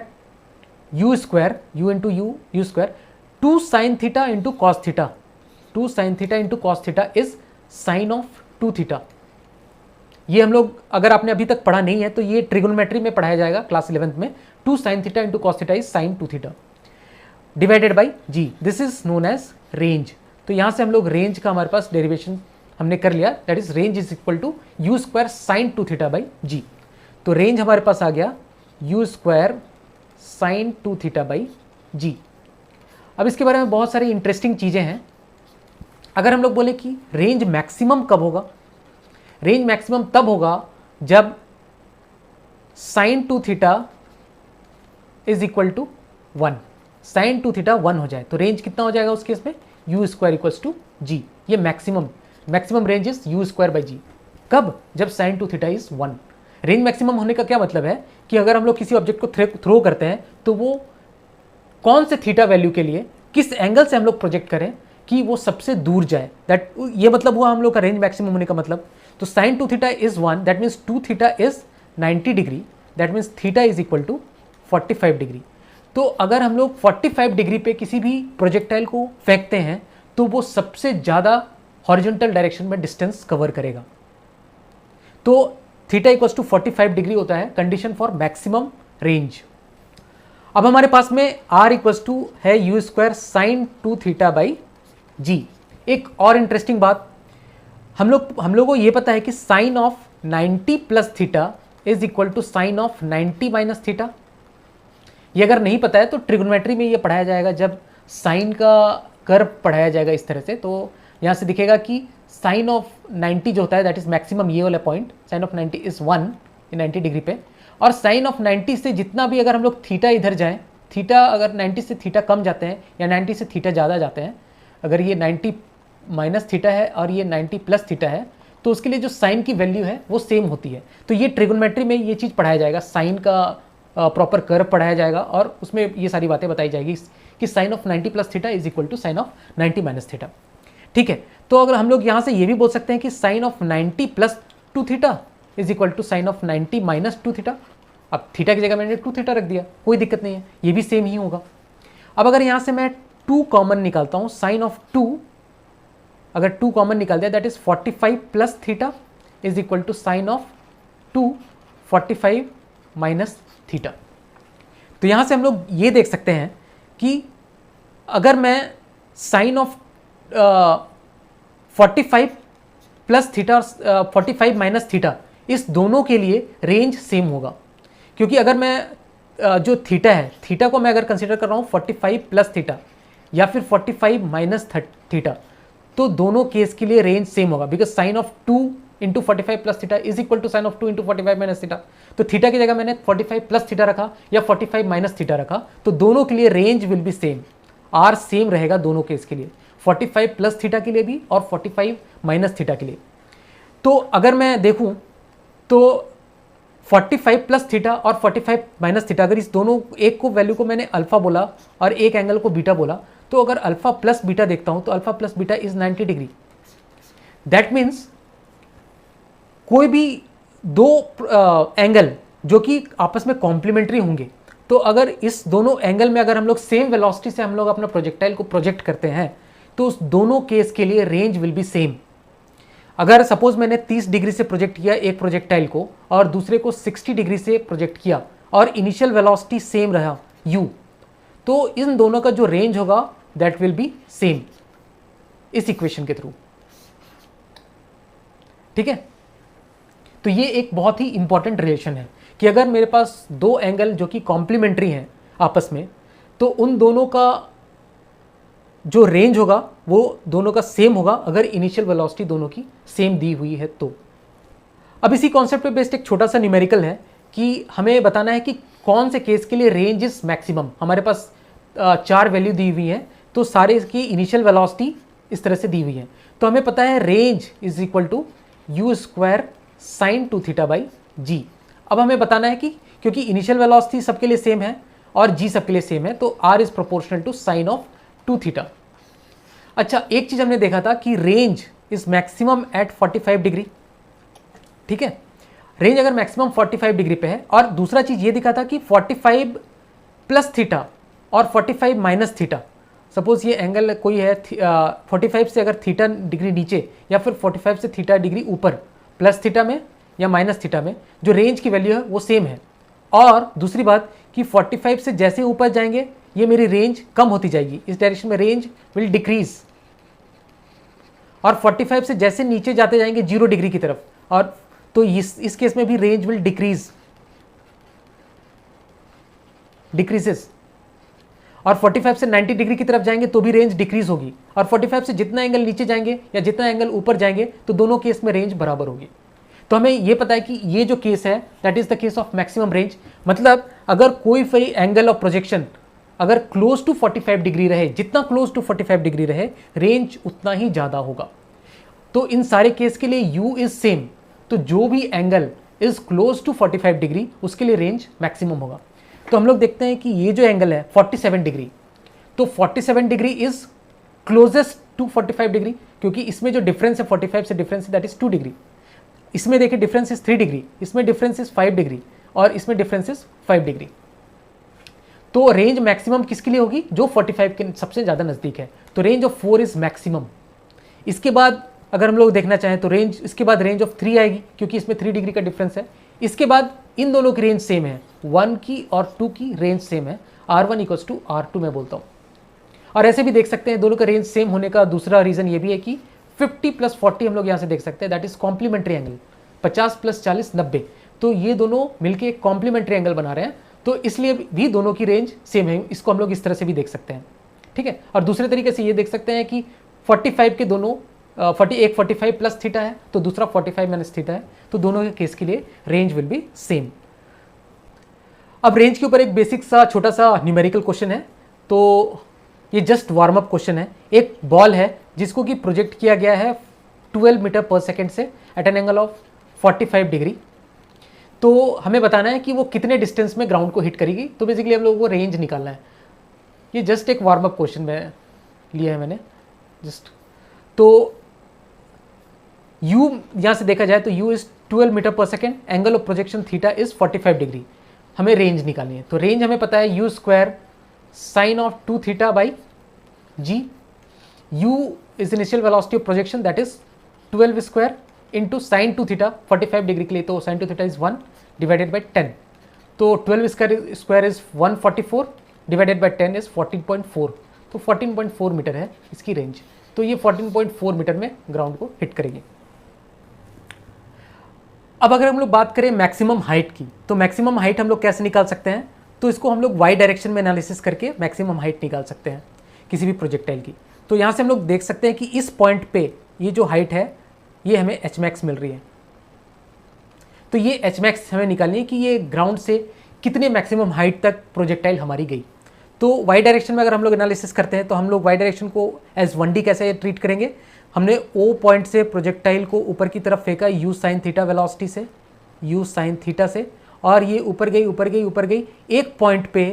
u square, u into U square, 2 sine theta into cos theta, 2 sine theta into cos theta is sine of 2 theta. ये हम लोग, अगर आपने अभी तक पढ़ा नहीं है तो ये ट्रिगोनोमेट्री में पढ़ाया जाएगा क्लास 11th में। 2 sin theta into cos theta is sine 2 theta divided by G, this is known as range. तो यहाँ से हम लोग रेंज का हमारे पास डेरिवेशन हमने कर लिया, that is range is equal to you square sine 2 theta by जी। तो रेंज हमारे पास आ गया u square sine 2 theta by g. अब इसके बारे में बहुत सारी इंटरेस्टिंग चीज़ें हैं। अगर हम लोग बोले कि रेंज मैक्सिमम कब होगा, रेंज मैक्सिमम तब होगा जब sine 2 theta is equal to 1, sine 2 theta 1 हो जाए तो रेंज कितना हो जाएगा उस केस में, u square equals to g. ये maximum range is u square by g. कब, जब sine 2 theta is 1। Range maximum होने का क्या मतलब है कि अगर हम लोग किसी ऑब्जेक्ट को थ्रो करते हैं तो वो कौन से थीटा वैल्यू के लिए, किस एंगल से हम लोग प्रोजेक्ट करें कि वो सबसे दूर जाए, दैट ये मतलब हुआ हम लोग का रेंज मैक्सिमम होने का मतलब। तो sine 2 theta is 1, that means 2 theta is 90 degree, that means theta is equal to 45 degree. तो अगर हम लोग 45 डिग्री पे किसी भी प्रोजेक्टाइल को फेंकते हैं तो वो सबसे ज़्यादा हॉरिजॉन्टल डायरेक्शन में डिस्टेंस कवर करेगा। तो थीटा इक्वल्स टू 45 डिग्री होता है कंडीशन फॉर मैक्सिमम रेंज। अब हमारे पास में r इक्वल्स टू है u square sine 2 theta by g. एक और इंटरेस्टिंग बात, हम लोगों को ये पता है कि sine of 90 plus theta is equal to sine of 90 minus theta. ये अगर नहीं पता है तो ट्रिगोनोमेट्री में ये पढ़ाया जाएगा, जब साइन का कर्व पढ़ाया जाएगा इस तरह से। तो यहाँ से दिखेगा कि साइन ऑफ 90 जो होता है दैट इज मैक्सिमम, ये वाला point sine of 90 is 1 90 degree पे, और साइन ऑफ 90 से जितना भी अगर हम लोग थीटा इधर जाएं, थीटा अगर 90 से थीटा कम जाते हैं या 90 से थीटा ज़्यादा जाते हैं, अगर ये 90 माइनस थीटा है और ये 90 प्लस थीटा है तो उसके लिए जो साइन की वैल्यू है वो सेम होती है। तो ये ट्रिगोनोमेट्री में ये चीज़ पढ़ाया जाएगा, साइन का प्रॉपर कर्व पढ़ाया जाएगा और उसमें ये सारी बातें बताई जाएगी कि sine of 90 plus theta is equal to sine of 90 minus theta. ठीक है, तो अगर हम लोग यहाँ से ये भी बोल सकते हैं कि sine of 90 plus 2 theta is equal to sine of 90 minus 2 theta. अब थीटा की जगह मैंने 2 थीटा रख दिया, कोई दिक्कत नहीं है, ये भी सेम ही होगा। अब अगर यहाँ से मैं 2 कॉमन निकालता हूँ, साइन ऑफ 2 अगर 2 कॉमन निकाल दिया that is 45 plus theta is equal to sine of 2 45 minus theta. तो यहाँ से हम लोग ये देख सकते हैं कि अगर मैं साइन ऑफ 45 प्लस थीटा और 45 माइनस थीटा, इस दोनों के लिए रेंज सेम होगा। क्योंकि अगर मैं जो थीटा है, थीटा को मैं अगर कंसिडर कर रहा हूँ 45 प्लस थीटा या फिर 45 माइनस थीटा, तो दोनों केस के लिए रेंज सेम होगा, because sine of 2 into 45 plus theta is equal to sine of 2 into 45 minus theta. तो थीटा की जगह मैंने 45 प्लस थीटा रखा या 45 माइनस थीटा रखा, तो दोनों के लिए range will be same, R same रहेगा दोनों केस के लिए, 45 प्लस थीटा के लिए भी और 45 माइनस थीटा के लिए। तो अगर मैं देखूं तो 45 प्लस थीटा और 45 माइनस थीटा, अगर इस दोनों एक को वैल्यू को मैंने अल्फा बोला और एक एंगल को बीटा बोला, तो अगर अल्फा प्लस बीटा देखता हूं तो alpha plus beta is 90 degree. That means कोई भी दो एंगल जो कि आपस में कॉम्प्लीमेंट्री होंगे, तो अगर इस दोनों एंगल में अगर हम लोग सेम वेलोसिटी से हम लोग अपना प्रोजेक्टाइल को प्रोजेक्ट करते हैं तो उस दोनों केस के लिए रेंज विल बी सेम। अगर सपोज मैंने 30 डिग्री से प्रोजेक्ट किया एक प्रोजेक्टाइल को और दूसरे को 60 डिग्री से प्रोजेक्ट किया और इनिशियल वेलोसिटी सेम रहा u, तो इन दोनों का जो रेंज होगा दैट विल बी सेम इस इक्वेशन के थ्रू। ठीक है, तो ये एक बहुत ही इंपॉर्टेंट रिलेशन है कि अगर मेरे पास दो एंगल जो कि कॉम्प्लीमेंट्री हैं आपस में, तो उन दोनों का जो रेंज होगा वो दोनों का सेम होगा अगर इनिशियल वेलोसिटी दोनों की सेम दी हुई है तो। अब इसी कॉन्सेप्ट पे बेस्ड एक छोटा सा न्यूमेरिकल है कि हमें बताना है कि कौन से केस के लिए रेंज इज मैक्सिमम। हमारे पास 4 वैल्यू दी हुई है, तो सारे की इनिशियल वेलोसिटी इस तरह से दी हुई है। तो हमें पता है range is equal to you square sine 2 theta by g. अब हमें बताना है कि क्योंकि इनिशियल वेलोसिटी सबके लिए सेम है और जी सबके लिए सेम है, तो R is proportional to sine of 2 theta. अच्छा, एक चीज हमने देखा था कि range is maximum at 45 degree. ठीक है, रेंज अगर मैक्सिमम 45 डिग्री पे है, और दूसरा चीज ये दिखा था कि 45 प्लस थीटा और 45 माइनस थीटा, सपोज ये एंगल कोई है 45 से अगर थीटा डिग्री नीचे या फिर 45 से थीटा डिग्री ऊपर, प्लस थीटा में या माइनस थीटा में जो रेंज की वैल्यू है वो सेम है। और दूसरी बात कि 45 से जैसे ऊपर जाएंगे ये मेरी रेंज कम होती जाएगी, इस डायरेक्शन में रेंज विल डिक्रीज। और 45 से जैसे नीचे जाते जाएंगे 0 डिग्री की तरफ, और तो इस केस में भी रेंज विल डिक्रीजेस। और 45 से 90 डिग्री की तरफ जाएंगे तो भी रेंज डिक्रीज होगी। और 45 से जितना एंगल नीचे जाएंगे या जितना एंगल ऊपर जाएंगे तो दोनों केस में रेंज बराबर होगी। तो हमें ये पता है कि ये जो केस है that is the case of maximum range. मतलब अगर कोई भी एंगल ऑफ प्रोजेक्शन अगर क्लोज टू 45 डिग्री रहे, जितना क्लोज टू 45 डिग्री रहे रेंज उतना ही ज़्यादा होगा। तो इन सारे केस के लिए u इज सेम, तो जो भी angle is close to 45 degree उसके लिए रेंज मैक्सिमम होगा। तो हम लोग देखते हैं कि ये जो एंगल है 47 डिग्री, तो 47 degree is closest to 45 degree, क्योंकि इसमें जो डिफरेंस है 45 से डिफरेंस दैट इज 2 डिग्री। इसमें देखिए डिफरेंस इज 3 डिग्री, इसमें डिफरेंस इज 5 डिग्री और इसमें डिफरेंस इज 5 डिग्री। तो रेंज मैक्सिमम किसके लिए होगी? जो 45 के सबसे ज़्यादा नज़दीक है। तो रेंज ऑफ 4 इज मैक्सिमम। इसके बाद अगर हम लोग देखना चाहें तो रेंज, इसके बाद रेंज ऑफ 3 आएगी, क्योंकि इसमें 3 डिग्री का डिफरेंस है। इसके बाद इन दोनों की रेंज सेम है, 1 की और 2 की रेंज सेम है, R1 इक्वल्स टू R2 मैं बोलता हूँ। और ऐसे भी देख सकते हैं दोनों का रेंज सेम होने का दूसरा रीज़न ये भी है कि 50 + 40 हम लोग यहाँ से देख सकते हैं दैट इज कॉम्प्लीमेंट्री एंगल। 50 + 40 90, तो ये दोनों मिलके एक कॉम्प्लीमेंट्री एंगल बना रहे हैं, तो इसलिए भी दोनों की रेंज सेम है। इसको हम लोग इस तरह से भी देख सकते हैं, ठीक है। और दूसरे तरीके से ये देख सकते हैं कि 45 के दोनों 45 प्लस थीटा है तो दूसरा 45 माइनस थीटा है, तो दोनों के केस के लिए रेंज विल बी सेम। अब रेंज के ऊपर एक बेसिक सा छोटा सा न्यूमेरिकल क्वेश्चन है, तो ये जस्ट वार्म अप क्वेश्चन है। एक बॉल है जिसको कि प्रोजेक्ट किया गया है 12 मीटर पर सेकेंड से at an angle of 45 degree. तो हमें बताना है कि वो कितने डिस्टेंस में ग्राउंड को हिट करेगी। तो बेसिकली हम लोगों को रेंज निकालना है। ये जस्ट एक वार्म अप क्वेश्चन में लिया है मैंने जस्ट। तो u यहाँ से देखा जाए तो u is 12 metre per second, angle of projection theta is 45 degree. हमें रेंज निकालनी है, तो रेंज हमें पता है u square sine of 2 theta by g। u is initial velocity of projection that is 12 square into sine 2 theta 45 degree के लिए, तो sine 2 theta is 1 divided by 10। तो 12 square is 144 divided by 10 is 14.4, तो 14.4 मीटर है इसकी रेंज। तो ये 14.4 मीटर में ग्राउंड को हिट करेगी। अब अगर हम लोग बात करें मैक्सिमम हाइट की, तो मैक्सिमम हाइट हम लोग कैसे निकाल सकते हैं? तो इसको हम लोग वाई डायरेक्शन में एनालिसिस करके मैक्सिमम हाइट निकाल सकते हैं किसी भी प्रोजेक्टाइल की। तो यहाँ से हम लोग देख सकते हैं कि इस पॉइंट पे ये जो हाइट है ये हमें एच मैक्स मिल रही है। तो ये एच मैक्स हमें निकालनी है कि ये ग्राउंड से कितने मैक्सिमम हाइट तक प्रोजेक्टाइल हमारी गई। तो वाई डायरेक्शन में अगर हम लोग एनालिसिस करते हैं तो हम लोग वाई डायरेक्शन को एज 1D कैसे ट्रीट करेंगे? हमने O पॉइंट से प्रोजेक्टाइल को ऊपर की तरफ फेंका u साइन थीटा वेलोसिटी से, u साइन थीटा से, और ये ऊपर गई ऊपर गई ऊपर गई। एक पॉइंट पे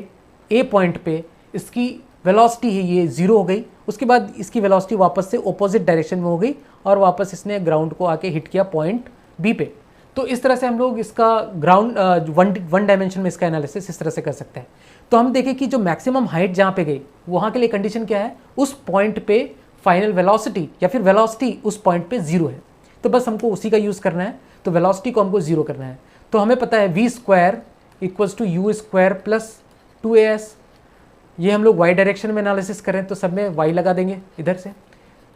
A पॉइंट पे इसकी वेलोसिटी है ये 0 हो गई। उसके बाद इसकी वेलोसिटी वापस से ऑपोजिट डायरेक्शन में हो गई और वापस इसने ग्राउंड को आके हिट किया पॉइंट B पे। तो इस तरह से हम लोग इसका ग्राउंड वन डायमेंशन में इसका एनालिसिस इस तरह से कर सकते हैं। तो हम देखें कि जो मैक्सिमम हाइट जहाँ पे गई वहाँ के लिए कंडीशन क्या है? उस पॉइंट पे फाइनल वेलोसिटी या फिर वेलोसिटी उस पॉइंट पे 0 है, तो बस हमको उसी का यूज़ करना है। तो वेलोसिटी को हमको 0 करना है। तो हमें पता है v square equals to u square plus 2as। ये हम लोग y डायरेक्शन में एनालिसिस करें तो सब में y लगा देंगे इधर से।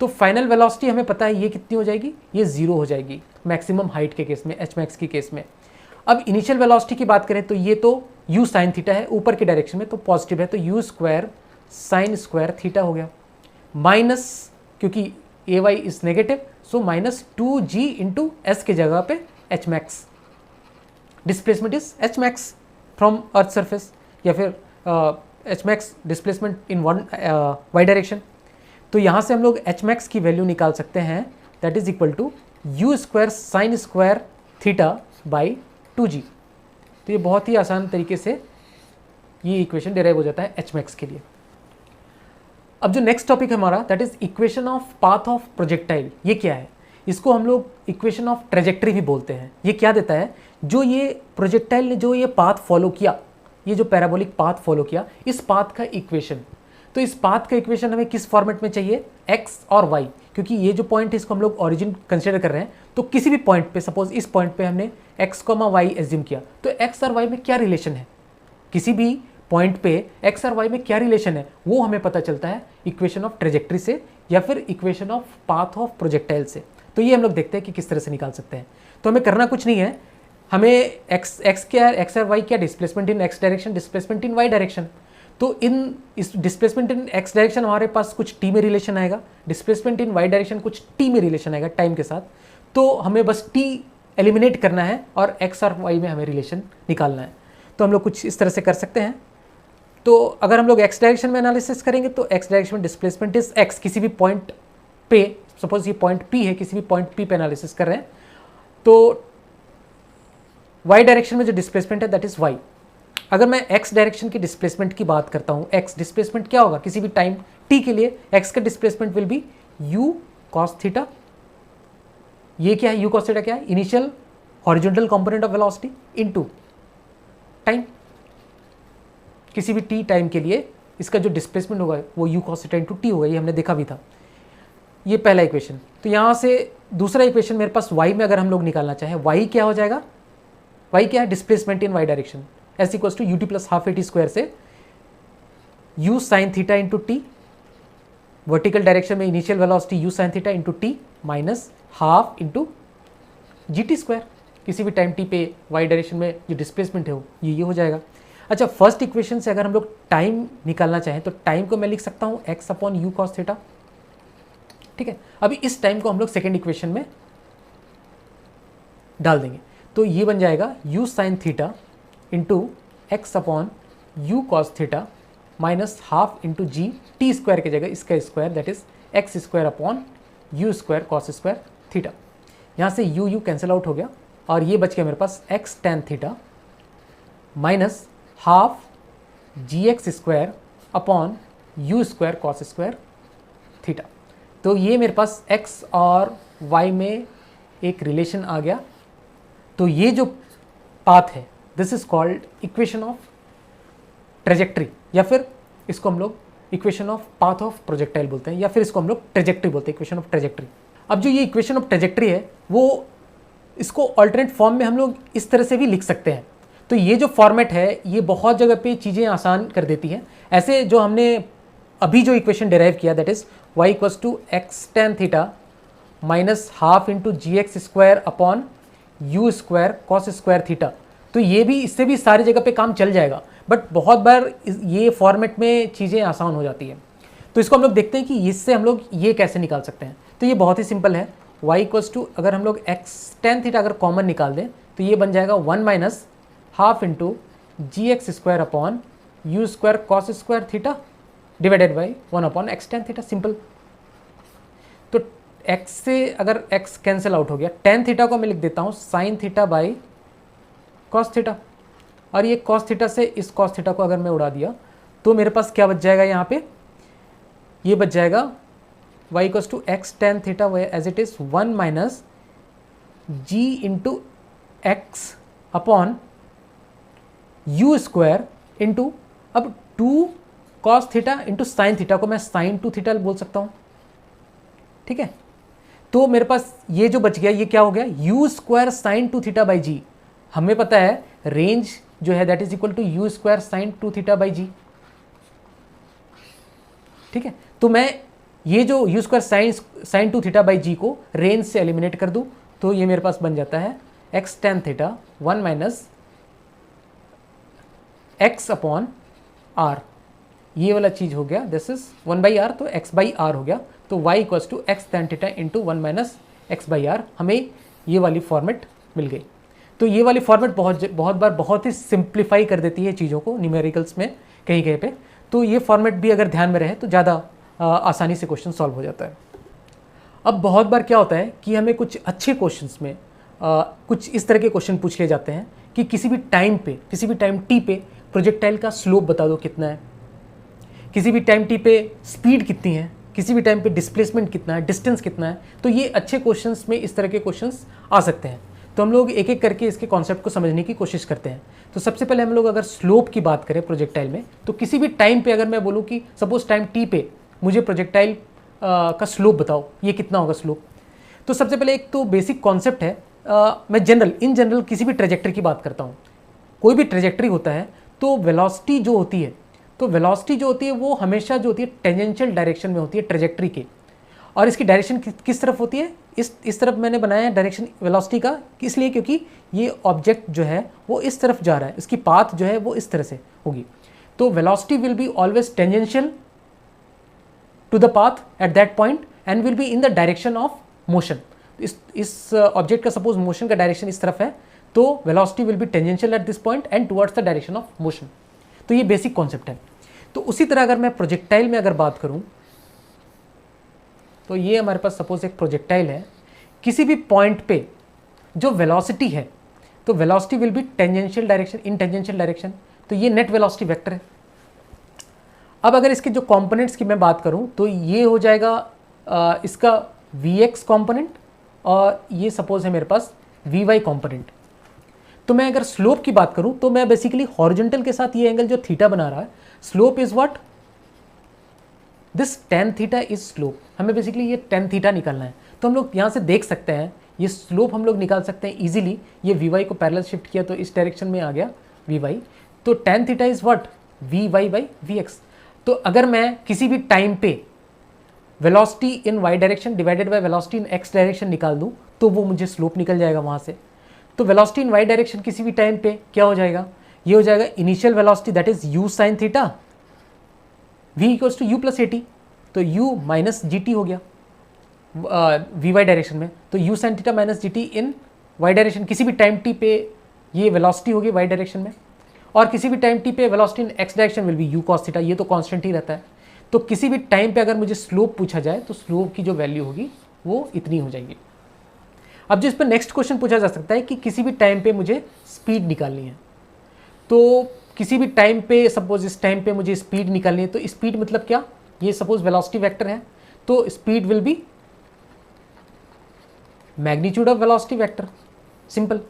तो फाइनल वेलोसिटी हमें पता है ये कितनी हो जाएगी? ये 0 हो जाएगी मैक्सिमम हाइट के केस में, एच मैक्स के केस में। अब इनिशियल वेलोसिटी की बात करें तो ये तो u साइन थीटा है ऊपर के डायरेक्शन में, तो पॉजिटिव है, तो u square sine square theta हो गया, माइनस क्योंकि ay is negative so minus 2g into S के जगह पे H max. Displacement is H max from earth surface, या फिर H max displacement in Y direction. तो यहाँ से हम लोग एच मैक्स की वैल्यू निकाल सकते हैं that is equal to you square sine square theta by 2g। तो ये बहुत ही आसान तरीके से ये इक्वेशन डिराइव हो जाता है एच मैक्स के लिए। अब जो नेक्स्ट टॉपिक है हमारा that is equation of path of projectile. ये क्या है? इसको हम लोग इक्वेशन ऑफ ट्रेजेक्टरी भी बोलते हैं। ये क्या देता है? जो ये प्रोजेक्टाइल ने जो ये पाथ फॉलो किया, ये जो पैराबोलिक पाथ फॉलो किया, इस पाथ का इक्वेशन। तो इस पाथ का इक्वेशन हमें किस फॉर्मेट में चाहिए, एक्स और वाई, क्योंकि ये जो पॉइंट है इसको हम लोग ओरिजिन कंसिडर कर रहे हैं। तो किसी भी पॉइंट पे, सपोज इस पॉइंट पे हमने एक्स कॉमा वाई एज्यूम किया, तो एक्स और वाई में क्या रिलेशन है, किसी भी पॉइंट पे एक्स और वाई में क्या रिलेशन है वो हमें पता चलता है इक्वेशन ऑफ ट्रेजेक्ट्री से या फिर equation of path of projectile से। तो ये हम लोग देखते हैं कि किस तरह से निकाल सकते हैं। तो हमें करना कुछ नहीं है, हमें एक्स क्या है, एक्स और वाई क्या, displacement in x direction, displacement in Y direction. तो इस डिस्प्लेसमेंट इन एक्स डायरेक्शन हमारे पास कुछ टी में रिलेशन आएगा, डिस्प्लेसमेंट इन वाई डायरेक्शन कुछ टी में रिलेशन आएगा टाइम के साथ। तो हमें बस टी एलिमिनेट करना है और एक्स और वाई में हमें रिलेशन निकालना है। तो हम लोग कुछ इस तरह से कर सकते हैं। तो अगर हम लोग एक्स डायरेक्शन में एनालिसिस करेंगे तो एक्स डायरेक्शन में डिस्प्लेसमेंट इज एक्स, किसी भी पॉइंट पे, सपोज ये पॉइंट पी है, किसी भी पॉइंट पी पे एनालिसिस कर रहे हैं, तो वाई डायरेक्शन में जो डिस्प्लेसमेंट है दैट इज वाई। अगर मैं एक्स डायरेक्शन की डिस्प्लेसमेंट की बात करता हूं, एक्स डिस्प्लेसमेंट क्या होगा, किसी भी टाइम टी के लिए एक्स का displacement will be U cos theta. ये क्या है, यू कॉस थीटा क्या है, initial horizontal component of velocity into time. किसी भी टी टाइम के लिए इसका जो डिस्प्लेसमेंट होगा वो you cos theta into T होगा, ये हमने देखा भी था। ये पहला इक्वेशन। तो यहाँ से दूसरा इक्वेशन मेरे पास y में अगर हम लोग निकालना चाहें, y क्या हो जाएगा, y क्या है, displacement in y direction, s equals to u t plus half A T square से u sine theta into t, vertical direction में initial velocity u sine theta into T minus half into G T square, किसी भी टाइम टी पे y डायरेक्शन में जो डिस्प्लेसमेंट है वो ये हो जाएगा। अच्छा, फर्स्ट इक्वेशन से अगर हम लोग टाइम निकालना चाहें तो टाइम को मैं लिख सकता हूँ x upon U cos theta, ठीक है। अभी इस टाइम को हम लोग सेकेंड इक्वेशन में डाल देंगे, तो ये बन जाएगा u sine theta into x upon U cos theta minus half into जी, टी स्क्वायर की जगह इसका square that is X square upon you square cos square theta. यहाँ से यू यू कैंसिल आउट हो गया और ये बच गया मेरे पास x tan theta minus half g x square upon you square cos square theta. तो ये मेरे पास x और y में एक रिलेशन आ गया। तो ये जो पाथ है this is called equation of trajectory, या फिर इसको हम लोग equation of path of projectile बोलते हैं, या फिर इसको हम लोग ट्रेजेक्ट्री बोलते हैं, इक्वेशन ऑफ ट्रेजेक्ट्री। अब जो ये इक्वेशन ऑफ ट्रेजेक्ट्री है वो इसको अल्टरनेट फॉर्म में हम लोग इस तरह से भी लिख सकते हैं। तो ये जो फॉर्मेट है ये बहुत जगह पे चीज़ें आसान कर देती हैं। ऐसे जो हमने अभी जो इक्वेशन डिराइव किया that is y equals to x tan theta minus half into G x square upon you square cos square theta, तो ये भी, इससे भी सारी जगह पे काम चल जाएगा, बट बहुत बार ये फॉर्मेट में चीज़ें आसान हो जाती है। तो इसको हम लोग देखते हैं कि इससे हम लोग ये कैसे निकाल सकते हैं। तो ये बहुत ही सिंपल है, y इक्वल्स टू अगर हम लोग एक्स टेन थीटा अगर कॉमन निकाल दें तो ये बन जाएगा one minus half into G x square upon you square cos square theta divided by one upon X tan theta, simple. तो x से अगर x कैंसिल आउट हो गया, टेन थीटा को मैं लिख देता हूँ sign theta by cos theta, और ये कॉस थीटा से इस कॉस थीटा को अगर मैं उड़ा दिया तो मेरे पास क्या बच जाएगा, यहाँ पे ये बच जाएगा y equals to x tan theta as it is one minus g into x upon you square into, अब two cos theta into sine theta को मैं साइन टू थीटा बोल सकता हूँ, ठीक है। तो मेरे पास ये जो बच गया ये क्या हो गया, u square sine two theta by g. हमें पता है रेंज जो है that is equal to you square sine two theta by g, ठीक है। तो मैं ये जो u square sine two theta by g को रेंज से एलिमिनेट कर दूं तो ये मेरे पास बन जाता है X tan theta one minus X upon R, ये वाला चीज हो गया, this is one by R, तो एक्स बाई आर हो गया। तो y equals to x tan theta into one minus X by R, हमें ये वाली फॉर्मेट मिल गई। तो ये वाली फॉर्मेट बहुत बार बहुत ही सिंप्लीफाई कर देती है चीज़ों को न्यूमेरिकल्स में कहीं कहीं पे। तो ये फॉर्मेट भी अगर ध्यान में रहे तो ज़्यादा आसानी से क्वेश्चन सॉल्व हो जाता है। अब बहुत बार क्या होता है कि हमें कुछ अच्छे क्वेश्चंस में कुछ इस तरह के क्वेश्चन पूछ लिए जाते हैं कि किसी भी टाइम पे, किसी भी टाइम टी पे प्रोजेक्टाइल का स्लोप बता दो कितना है, किसी भी टाइम टी पे स्पीड कितनी है, किसी भी टाइम पे डिस्प्लेसमेंट कितना है, डिस्टेंस कितना है। तो ये अच्छे क्वेश्चंस में इस तरह के क्वेश्चंस आ सकते हैं। तो हम लोग एक एक करके इसके कॉन्सेप्ट को समझने की कोशिश करते हैं। तो सबसे पहले हम लोग अगर स्लोप की बात करें प्रोजेक्टाइल में, तो किसी भी टाइम पे अगर मैं बोलूँ कि सपोज टाइम टी पे मुझे प्रोजेक्टाइल का स्लोप बताओ, ये कितना होगा स्लोप। तो सबसे पहले एक तो बेसिक कॉन्सेप्ट है, मैं इन जनरल किसी भी ट्रेजेक्टरी की बात करता हूँ। कोई भी ट्रेजेक्टरी होता है तो वेलोसिटी जो होती है वो हमेशा जो होती है टेंजेंशियल डायरेक्शन में होती है ट्रेजेक्टरी के। और इसकी डायरेक्शन किस तरफ होती है, इस तरफ मैंने बनाया है डायरेक्शन वेलोसिटी का, इसलिए क्योंकि ये ऑब्जेक्ट जो है वो इस तरफ जा रहा है, इसकी पाथ जो है वो इस तरह से होगी। तो velocity will be always tangential to the path at that point and will be in the direction of motion. इस ऑब्जेक्ट का सपोज मोशन का डायरेक्शन इस तरफ है, तो velocity will be tangential at this point and towards the direction of motion. तो ये बेसिक कॉन्सेप्ट है। तो उसी तरह अगर मैं प्रोजेक्टाइल में अगर बात करूं, तो ये हमारे पास सपोज एक प्रोजेक्टाइल है, किसी भी पॉइंट पे जो वेलोसिटी है, तो velocity will be tangential direction in tangential direction, तो ये नेट वेलोसिटी वेक्टर है। अब अगर इसके जो कंपोनेंट्स की मैं बात करूं, तो ये हो जाएगा इसका Vx कंपोनेंट, और ये सपोज है मेरे पास Vy कंपोनेंट। तो मैं अगर स्लोप की बात करूं, तो मैं बेसिकली हॉरिजॉन्टल के साथ ये एंगल जो थीटा बना रहा है, slope is what, this tan theta is slope. हमें बेसिकली ये tan थीटा निकालना है। तो हम लोग यहाँ से देख सकते हैं ये स्लोप हम लोग निकाल सकते हैं इजीली। ये Vy को पैरेलल शिफ्ट किया तो इस डायरेक्शन में आ गया Vy। तो tan theta is what, Vy by Vx। तो अगर मैं किसी भी टाइम पे velocity in y direction divided by velocity in x direction निकाल दूं, तो वो मुझे स्लोप निकल जाएगा वहाँ से। तो वेलोसिटी इन y डायरेक्शन किसी भी टाइम पे क्या हो जाएगा, ये हो जाएगा initial velocity that is u sine theta, v equals to u plus a t. तो u माइनस जी टी हो गया vy डायरेक्शन में, तो u sine theta minus ji t in y direction. किसी भी टाइम t पे ये वेलोसिटी होगी y डायरेक्शन में, और किसी भी टाइम t पे velocity in x direction will be u cos theta. ये तो कांस्टेंट ही रहता है। तो किसी भी टाइम पे अगर मुझे स्लोप पूछा जाए, तो स्लोप की जो वैल्यू होगी वो इतनी हो जाएगी। अब जिस पर नेक्स्ट क्वेश्चन पूछा जा सकता है कि किसी भी टाइम पे मुझे स्पीड निकालनी है, तो किसी भी टाइम पे सपोज इस टाइम पे मुझे स्पीड निकालनी है, तो स्पीड मतलब क्या, ये सपोज वेलोसिटी वेक्टर है, तो speed will be magnitude of velocity vector, simple.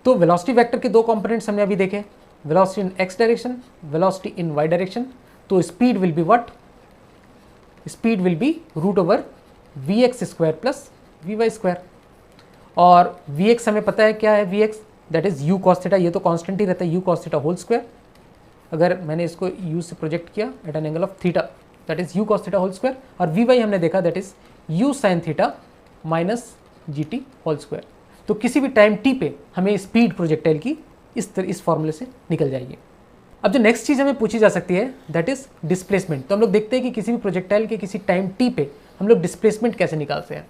तो वेलोसिटी वेक्टर के दो कंपोनेंट्स हमने अभी देखे, velocity in x direction, velocity in Y direction. तो speed will be what, speed will be root over v x square plus we Y square. और वी एक्स हमें पता है क्या है, v x that is you cos theta, ये तो कांस्टेंट ही रहता है, u cos theta whole square. अगर मैंने इसको यू से प्रोजेक्ट किया at an angle of theta, that is you cos theta whole square. और वी वाई हमने देखा that is U sine theta minus ji T whole square. तो किसी भी टाइम टी पे हमें स्पीड प्रोजेक्टाइल की इस फॉर्मूले से निकल जाएगी। अब जो नेक्स्ट चीज़ हमें पूछी जा सकती है दैट इज डिस्प्लेसमेंट। तो हम लोग देखते हैं कि किसी भी प्रोजेक्टाइल के किसी टाइम टी पे हम लोग डिस्प्लेसमेंट कैसे निकालते हैं।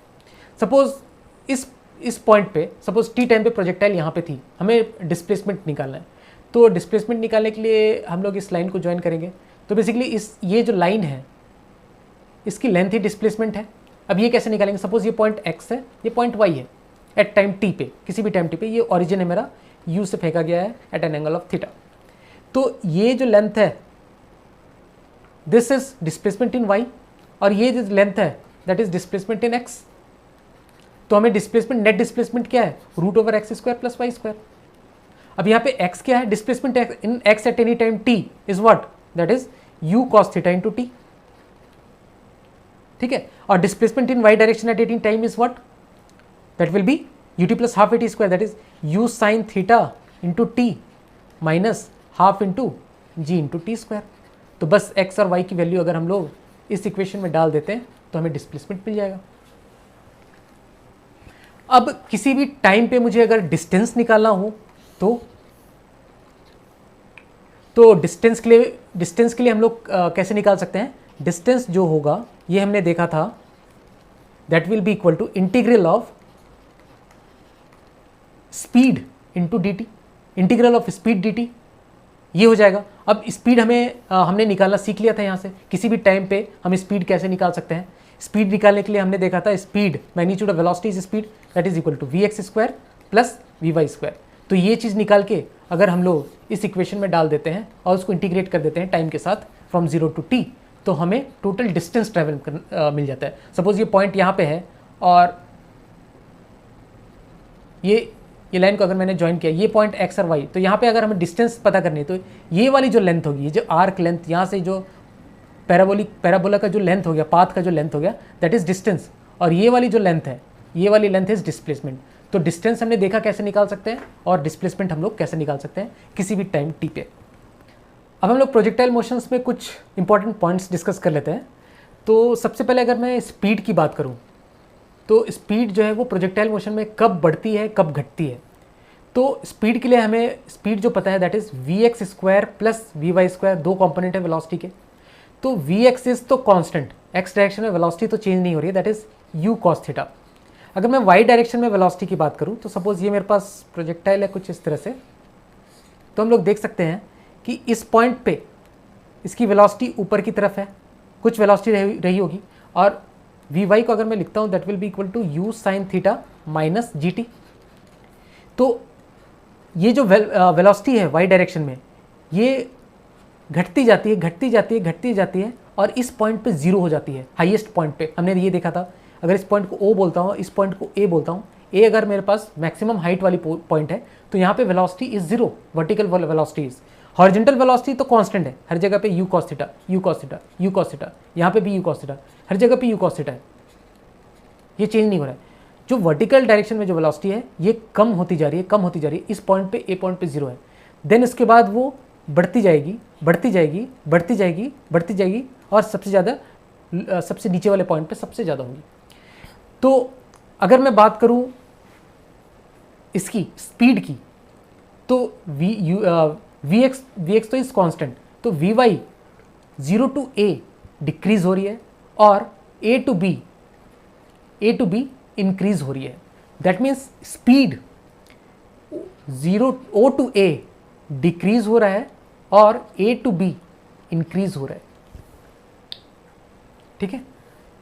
सपोज इस पॉइंट पे, सपोज टी टाइम पे प्रोजेक्टाइल यहाँ पे थी, हमें डिस्प्लेसमेंट निकालना है। तो डिस्प्लेसमेंट निकालने के लिए हम लोग इस लाइन को ज्वाइन करेंगे। तो बेसिकली ये जो लाइन है इसकी लेंथ ही डिस्प्लेसमेंट है। अब ये कैसे निकालेंगे, सपोज ये पॉइंट x है, ये पॉइंट y है एट टाइम t पे, किसी भी टाइम t पे। ये ओरिजिन है मेरा, u से फेंका गया है at an angle of theta. तो ये जो लेंथ है this is displacement in y, और ये जो लेंथ है that is displacement in x। तो हमें डिस्प्लेसमेंट, नेट डिस्प्लेसमेंट क्या है, root over X square plus Y square. अब यहाँ पे x क्या है, displacement in x at any time t is what, that is u cos theta into T, ठीक है। और displacement in y direction at any time is what, that will be ut plus half A T square, that is u sine theta into T minus half into G into T square. तो बस x और y की वैल्यू अगर हम लोग इस इक्वेशन में डाल देते हैं तो हमें डिस्प्लेसमेंट मिल जाएगा। अब किसी भी टाइम पे मुझे अगर डिस्टेंस निकालना हो तो डिस्टेंस के लिए हम लोग कैसे निकाल सकते हैं। डिस्टेंस जो होगा ये हमने देखा था, that will be equal to integral of speed into D T, integral of speed D T, ये हो जाएगा। अब स्पीड हमने निकालना सीख लिया था। यहाँ से किसी भी टाइम पे हम स्पीड कैसे निकाल सकते हैं। स्पीड निकालने के लिए हमने देखा था speed magnitude of velocity is speed that is equal to V x square plus we Y square. तो ये चीज़ निकाल के अगर हम लोग इस इक्वेशन में डाल देते हैं और उसको इंटीग्रेट कर देते हैं टाइम के साथ फ्रॉम 0 टू t, तो हमें टोटल डिस्टेंस ट्रैवल मिल जाता है। सपोज ये पॉइंट यहाँ पे है और ये ये लाइन को अगर मैंने ज्वाइन किया, ये पॉइंट एक्स और वाई, तो यहाँ पे अगर हमें डिस्टेंस पता करनी है तो ये वाली जो लेंथ होगी, ये जो आर्क लेंथ, यहाँ से जो पैराबोला का जो लेंथ हो गया, पाथ का जो लेंथ हो गया, दैट इज डिस्टेंस, और ये वाली जो लेंथ है, ये वाली लेंथ इज डिस्प्लेसमेंट। तो डिस्टेंस हमने देखा कैसे निकाल सकते हैं, और डिस्प्लेसमेंट हम लोग कैसे निकाल सकते हैं किसी भी टाइम टी पे। अब हम लोग प्रोजेक्टाइल मोशंस में कुछ इंपॉर्टेंट पॉइंट्स डिस्कस कर लेते हैं। तो सबसे पहले अगर मैं स्पीड की बात करूं, तो स्पीड जो है वो प्रोजेक्टाइल मोशन में कब बढ़ती है, कब घटती है। तो स्पीड के लिए हमें स्पीड जो पता है that is vx² plus vy², दो कंपोनेंट है वेलोसिटी के। तो vx इज तो कांस्टेंट, x डायरेक्शन में वेलोसिटी तो चेंज नहीं हो रही है, that is u cos theta. अगर मैं y डायरेक्शन में वेलोसिटी की बात करूं, तो सपोज ये मेरे पास प्रोजेक्टाइल है कुछ इस तरह से, तो हम लोग देख सकते हैं कि इस पॉइंट पे इसकी वेलोसिटी ऊपर की तरफ है, कुछ वेलोसिटी रही होगी, और vy को अगर मैं लिखता हूँ that will be equal to u sin theta minus gt। तो ये जो वेलोसिटी है y डायरेक्शन में, ये घटती जाती है, घटती जाती है, घटती जाती है, और इस पॉइंट पे जीरो हो जाती है, हाईएस्ट पॉइंट पे। हमने ये देखा था, अगर इस पॉइंट को O बोलता हूँ, इस पॉइंट को A बोलता हूँ, A अगर मेरे पास मैक्सिमम हाइट वाली पॉइंट है, तो यहाँ पे velocity is zero, vertical velocity is. Horizontal velocity तो कांस्टेंट है, हर जगह पे u cos theta, u cos theta, u cos theta, यहाँ पे भी u cos थीटा, हर जगह पे u cos थीटा है, ये चेंज नहीं हो रहा है। जो वर्टिकल डायरेक्शन में जो वेलोसिटी है ये कम होती जा रही है, कम होती जा रही है, इस पॉइंट पे A पॉइंट पे जीरो है, देन इसके बाद वो बढ़ती जाएगी, बढ़ती जाएगी, बढ़ती जाएगी, बढ़ती जाएगी, और सबसे ज़्यादा सबसे नीचे वाले पॉइंट पे सबसे ज़्यादा होगी। तो अगर मैं बात करूं इसकी स्पीड की, तो vx तो इज कांस्टेंट, तो vy 0 to a डिक्रीज हो रही है, और a to b इंक्रीज हो रही है। That means speed O to a decrease हो रहा है, और A to B इंक्रीज हो रहा है। ठीक है,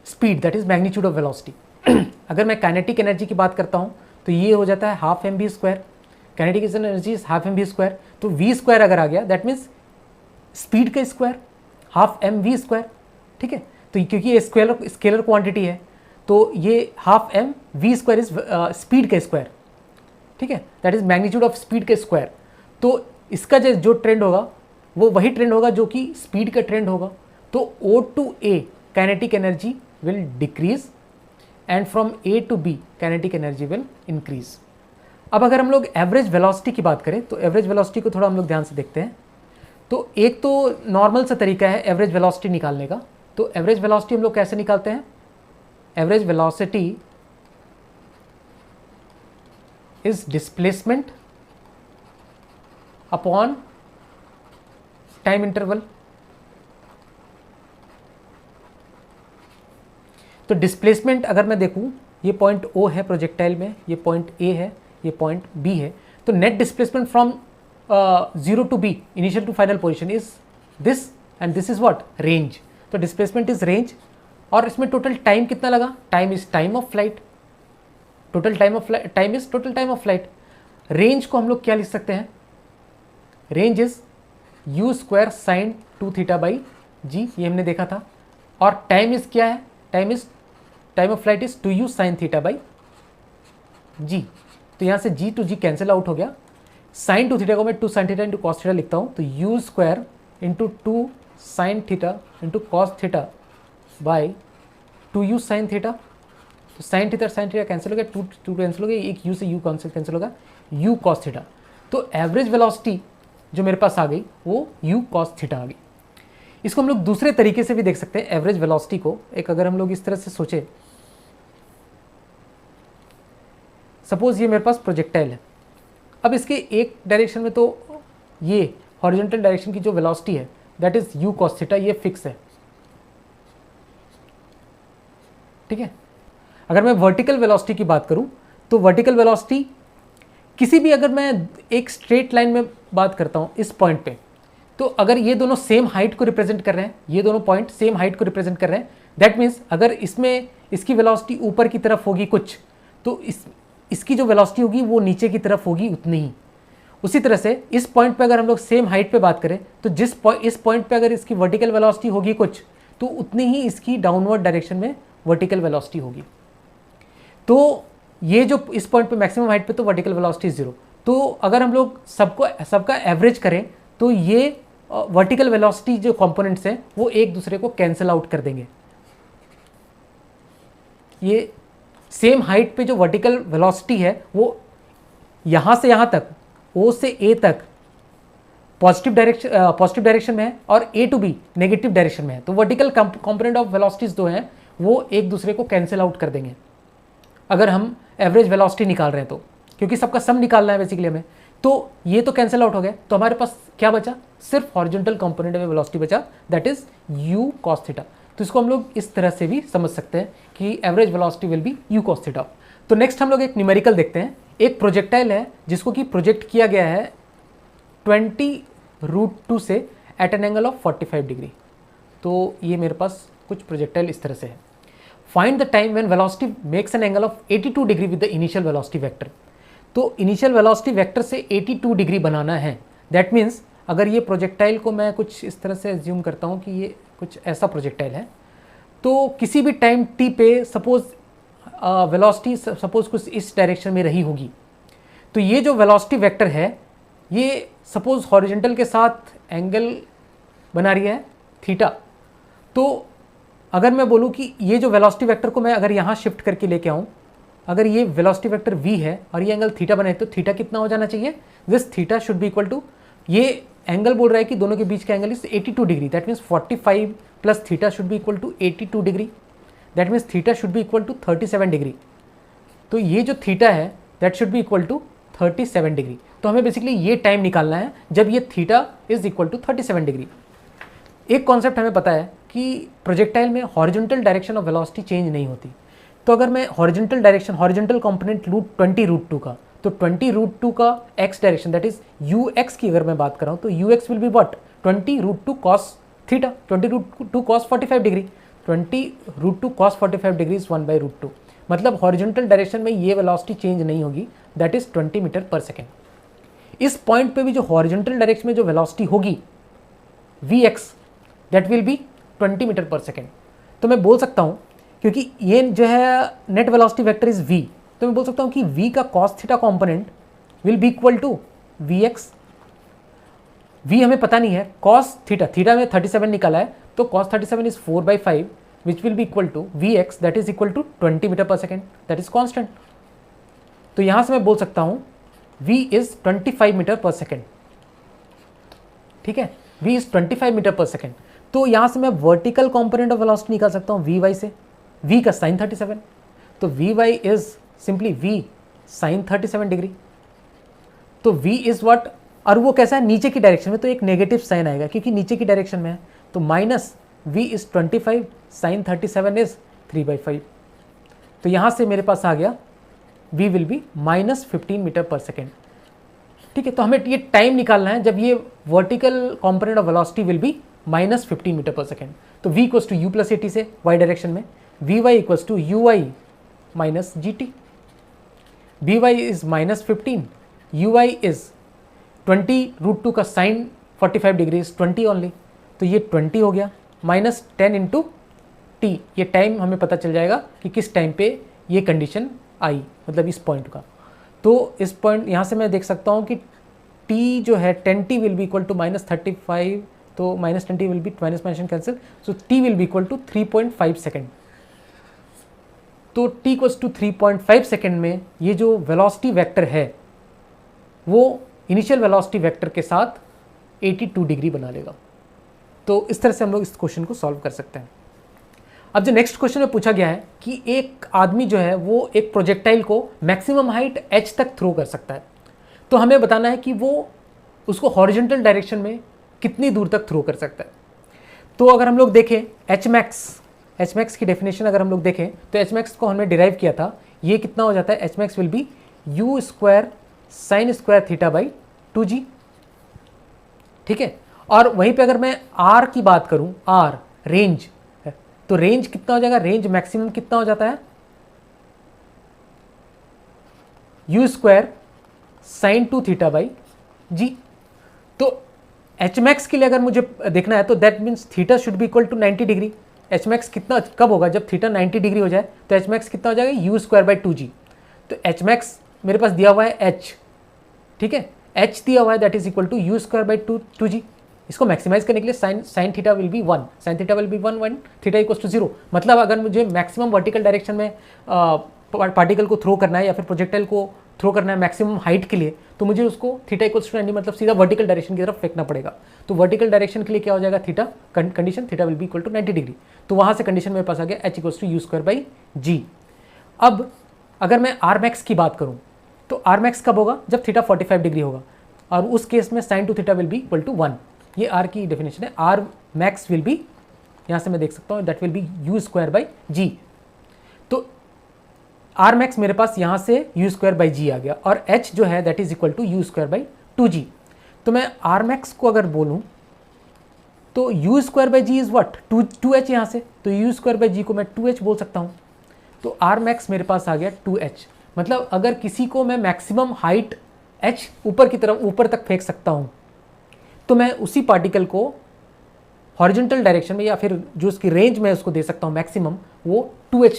speed that is magnitude of velocity. अगर मैं काइनेटिक एनर्जी की बात करता हूँ, तो ये हो जाता है half mv², kinetic energy is half mv², तो v² अगर आ गया दैट मीन्स स्पीड का स्क्वायर, हाफ mv²। ठीक है, तो क्योंकि ये स्केलर क्वांटिटी है, तो ये हाफ mv² इज स्पीड का स्क्वायर। ठीक है, that is magnitude of speed का स्क्वायर। तो इसका जो ट्रेंड होगा वो वही ट्रेंड होगा जो कि स्पीड का ट्रेंड होगा। तो O to A kinetic energy will decrease, and from A to B kinetic energy will increase. अब अगर हम लोग एवरेज वेलोसिटी की बात करें, तो एवरेज वेलोसिटी को थोड़ा हम लोग ध्यान से देखते हैं। तो एक तो नॉर्मल सा तरीका है एवरेज वेलोसिटी निकालने का। तो एवरेज वेलोसिटी हम लोग कैसे निकालते हैं? Average velocity is displacement upon time interval. तो डिस्प्लेसमेंट अगर मैं देखूं, ये पॉइंट O है प्रोजेक्टाइल में, ये पॉइंट A है, ये पॉइंट B है, तो net displacement from 0 to B initial to final position is this, and this is what? Range. तो डिस्प्लेसमेंट इज रेंज, और इसमें टोटल टाइम कितना लगा? Time is time of flight, total time of time is total time of flight. Range को हम लोग क्या लिख सकते हैं? Range is u² sin 2 theta by g, ये हमने देखा था। और टाइम इज क्या है? Time of flight is 2u sin theta by g। तो यहाँ से g to g cancel out हो गया। sin 2 थीटा को मैं 2 sin theta into cos theta लिखता हूँ, तो u² into 2 sin theta into cos theta by 2u sin theta. तो sin थीटा कैंसिल हो गया, 2 कैंसिल हो गया, एक u से u कैंसिल होगा, u cos थीटा। तो एवरेज वेलोसिटी जो मेरे पास आ गई वो u cos थीटा आ गई। इसको हम लोग दूसरे तरीके से भी देख सकते हैं एवरेज वेलोसिटी को। एक अगर हम लोग इस तरह से सोचे, सपोज ये मेरे पास प्रोजेक्टाइल है, अब इसके एक डायरेक्शन में तो ये हॉरिजॉन्टल डायरेक्शन की जो वेलोसिटी है that is u cos theta, ये फिक्स है। ठीक है, अगर मैं वर्टिकल वेलोसिटी की बात करूं, तो वर्टिकल वेलोसिटी किसी भी, अगर मैं एक स्ट्रेट लाइन में बात करता हूं इस पॉइंट पे, तो अगर ये दोनों सेम हाइट को रिप्रेजेंट कर रहे हैं, ये दोनों पॉइंट सेम हाइट को रिप्रेजेंट कर रहे हैं, दैट मीन्स अगर इसमें इसकी वेलोसिटी ऊपर की तरफ होगी कुछ, तो इसकी जो वेलोसिटी होगी वो नीचे की तरफ होगी उतनी ही। उसी तरह से इस पॉइंट पे अगर हम लोग सेम हाइट पे बात करें, तो इस पॉइंट पे अगर इसकी वर्टिकल वेलोसिटी होगी कुछ, तो उतनी ही इसकी डाउनवर्ड डायरेक्शन में वर्टिकल वेलोसिटी होगी। तो ये जो इस पॉइंट पे मैक्सिमम हाइट पे तो वर्टिकल वेलोसिटी 0। तो अगर हम लोग सबका एवरेज करें तो ये वर्टिकल वेलोसिटी जो कंपोनेंट्स हैं वो एक दूसरे को कैंसिल आउट कर देंगे। ये सेम हाइट पे जो वर्टिकल वेलोसिटी है वो यहाँ से यहाँ तक, O से A तक पॉजिटिव डायरेक्शन में है और A to B negative direction में है। तो वर्टिकल कंपोनेंट ऑफ वेलोसिटीज जो हैं वो एक दूसरे को कैंसिल आउट कर देंगे अगर हम एवरेज वेलोसिटी निकाल रहे हैं तो, क्योंकि सबका सम निकालना है बेसिकली हमें। तो ये तो कैंसिल आउट हो गया, तो हमारे पास क्या बचा, सिर्फ हॉरिजॉन्टल कंपोनेंट में वेलोसिटी बचा, that is u cos theta. तो इसको हम लोग इस तरह से भी समझ सकते हैं कि average velocity will B u cos theta. तो नेक्स्ट हम लोग एक न्यूमेरिकल देखते हैं। एक प्रोजेक्टाइल है जिसको कि प्रोजेक्ट किया गया है 20√2 से at an angle of 45 degree. तो ये मेरे पास कुछ प्रोजेक्टाइल इस तरह से है। Find the time when velocity makes an angle of 82 degree with the initial velocity vector. तो इनिशियल वेलोसिटी वेक्टर से 82 डिग्री बनाना है। दैट मीन्स अगर ये प्रोजेक्टाइल को मैं कुछ इस तरह से एज्यूम करता हूँ कि ये कुछ ऐसा प्रोजेक्टाइल है, तो किसी भी टाइम t पे सपोज वेलोसिटी सपोज कुछ इस डायरेक्शन में रही होगी, तो ये जो वेलोसिटी वेक्टर है ये सपोज हॉरिजॉन्टल के साथ एंगल बना रही है थीटा। तो अगर मैं बोलूँ कि ये जो वेलोसिटी वेक्टर को मैं अगर यहाँ शिफ्ट करके लेके आऊँ, अगर ये वेलोसिटी वेक्टर v है और ये एंगल थीटा बने, तो थीटा कितना हो जाना चाहिए, this theta should be equal to, ये एंगल बोल रहा है कि दोनों के बीच का angle is 82 degree, that means 45 plus theta should be equal to 82 degree, that means theta should be equal to 37 degree. तो ये जो थीटा है that should be equal to 37 degree. तो हमें बेसिकली ये टाइम निकालना है जब ये theta is equal to 37 degree. एक कॉन्सेप्ट हमें पता है कि प्रोजेक्टाइल में horizontal direction of velocity change नहीं होती। तो अगर मैं हॉरिजॉन्टल डायरेक्शन, हॉरिजॉन्टल कंपोनेंट 20√2 का, तो 20√2 का x direction that is ux की अगर मैं बात कर रहा हूँ तो ux will be what, 20√2 cos theta, 20√2 cos 45 degree, 20√2 cos 45 degree is 1/√2। मतलब हॉरिजॉन्टल डायरेक्शन में ये वेलोसिटी चेंज नहीं होगी, that is 20 metre per second. इस पॉइंट पे भी जो हॉरिजॉन्टल डायरेक्शन में जो वेलोसिटी होगी vx that will be 20 metre per second. तो मैं बोल सकता हूँ, क्योंकि ये जो है net velocity vector is v, तो मैं बोल सकता हूँ कि v का cos theta component will be equal to vx। v हमें पता नहीं है, cos थीटा, थीटा में 37 निकाला है, तो cos 37 is 4/5 which will be equal to vx that is equal to 20 metre per second, that is constant. तो यहाँ से मैं बोल सकता हूँ v is 25 metre per second. ठीक है, v is 25 metre per second. तो यहाँ से मैं वर्टिकल कॉम्पोनेंट ऑफ वेलोसिटी निकाल सकता हूँ vy से, v का साइन 37, तो vy is simply v sine 37 degree. तो v इज व्हाट, और वो कैसा है, नीचे की डायरेक्शन में, तो एक नेगेटिव साइन आएगा क्योंकि नीचे की डायरेक्शन में है, तो minus v is 25 sine 37 is 3/5। तो यहाँ से मेरे पास आ गया v will be -15 metre per second. ठीक है, तो हमें ये टाइम निकालना है जब ये vertical component of velocity will be -15 metre per second. तो v equals to u plus at से y डायरेक्शन में, vy equals to ui minus gt, by is -15, ui is 20√2 का साइन 45 डिग्री इज 20 ओनली, तो ये 20 हो गया, -10 इंटू t। ये टाइम हमें पता चल जाएगा कि किस टाइम पे ये कंडीशन आई, मतलब इस पॉइंट का। तो इस पॉइंट यहाँ से मैं देख सकता हूँ कि t जो है 10t will be equal to -35, तो -20 will be minus cancel, so t will be equal to 3.5 second. तो t इक्वल्स टू 3.5 सेकेंड में ये जो वेलोसिटी वेक्टर है वो इनिशियल वेलोसिटी वेक्टर के साथ 82 डिग्री बना लेगा। तो इस तरह से हम लोग इस क्वेश्चन को सॉल्व कर सकते हैं। अब जो नेक्स्ट क्वेश्चन में पूछा गया है कि एक आदमी जो है वो एक प्रोजेक्टाइल को मैक्सिमम हाइट h तक थ्रो कर सकता है, तो हमें बताना है कि वो उसको हॉरिजॉन्टल डायरेक्शन में कितनी दूर तक थ्रो कर सकता है। तो अगर हम लोग देखें एच मैक्स की डेफिनेशन अगर हम लोग देखें तो एच मैक्स को हमने डिराइव किया था, ये कितना हो जाता है, H max will be u square sine square theta by 2g। ठीक है, और वहीं पे अगर मैं r की बात करूं, r रेंज, तो रेंज कितना हो जाएगा, रेंज मैक्सिमम कितना हो जाता है, u square sine 2 theta by g। तो एच मैक्स के लिए अगर मुझे देखना है तो that means theta should be equal to 90 degree. H max कितना कब होगा, जब थीटा 90 डिग्री हो जाए, तो एच मैक्स कितना हो जाएगा, u स्क्वायर बाई 2g। तो एच मैक्स मेरे पास दिया हुआ है एच, ठीक है, एच दिया हुआ है that is equal to you square by two g. इसको मैक्सिमाइज करने के लिए sine theta will be 1, sine theta will be 1 1 theta equal to 0। मतलब अगर मुझे मैक्सिमम वर्टिकल डायरेक्शन में पार्टिकल को थ्रो करना है या फिर प्रोजेक्टाइल को थ्रो करना है मैक्सिमम हाइट के लिए, तो मुझे उसको थीटा इक्वल्स टू 90 मतलब सीधा वर्टिकल डायरेक्शन की तरफ फेंकना पड़ेगा। तो वर्टिकल डायरेक्शन के लिए क्या हो जाएगा, theta condition theta will be equal to 90 degree. तो वहाँ से कंडीशन मेरे पास आ गया h equals to you square by g. अब अगर मैं आर मैक्स की बात करूँ तो आर मैक्स कब होगा, जब थीटा 45 डिग्री होगा, और उस केस में sine two theta will be equal to 1। ये आर की डेफिनेशन है। आर मैक्स विल बी, यहाँ से मैं देख सकता हूँ, that will be u square by जी। तो आर मैक्स मेरे पास यहाँ से यू स्क्वायर बाई जी आ गया, और एच जो है that is equal to you square by two g. तो मैं आर मैक्स को अगर बोलूँ तो you square by g is what, two h यहाँ से, तो यू स्क्वायर बाई जी को मैं 2h बोल सकता हूँ। तो आर मैक्स मेरे पास आ गया 2h। मतलब अगर किसी को मैं मैक्सिमम हाइट h ऊपर की तरफ ऊपर तक फेंक सकता हूँ, तो मैं उसी पार्टिकल को हॉरिजॉन्टल डायरेक्शन में या फिर जो उसकी रेंज में उसको दे सकता हूँ मैक्सिमम, वो 2h,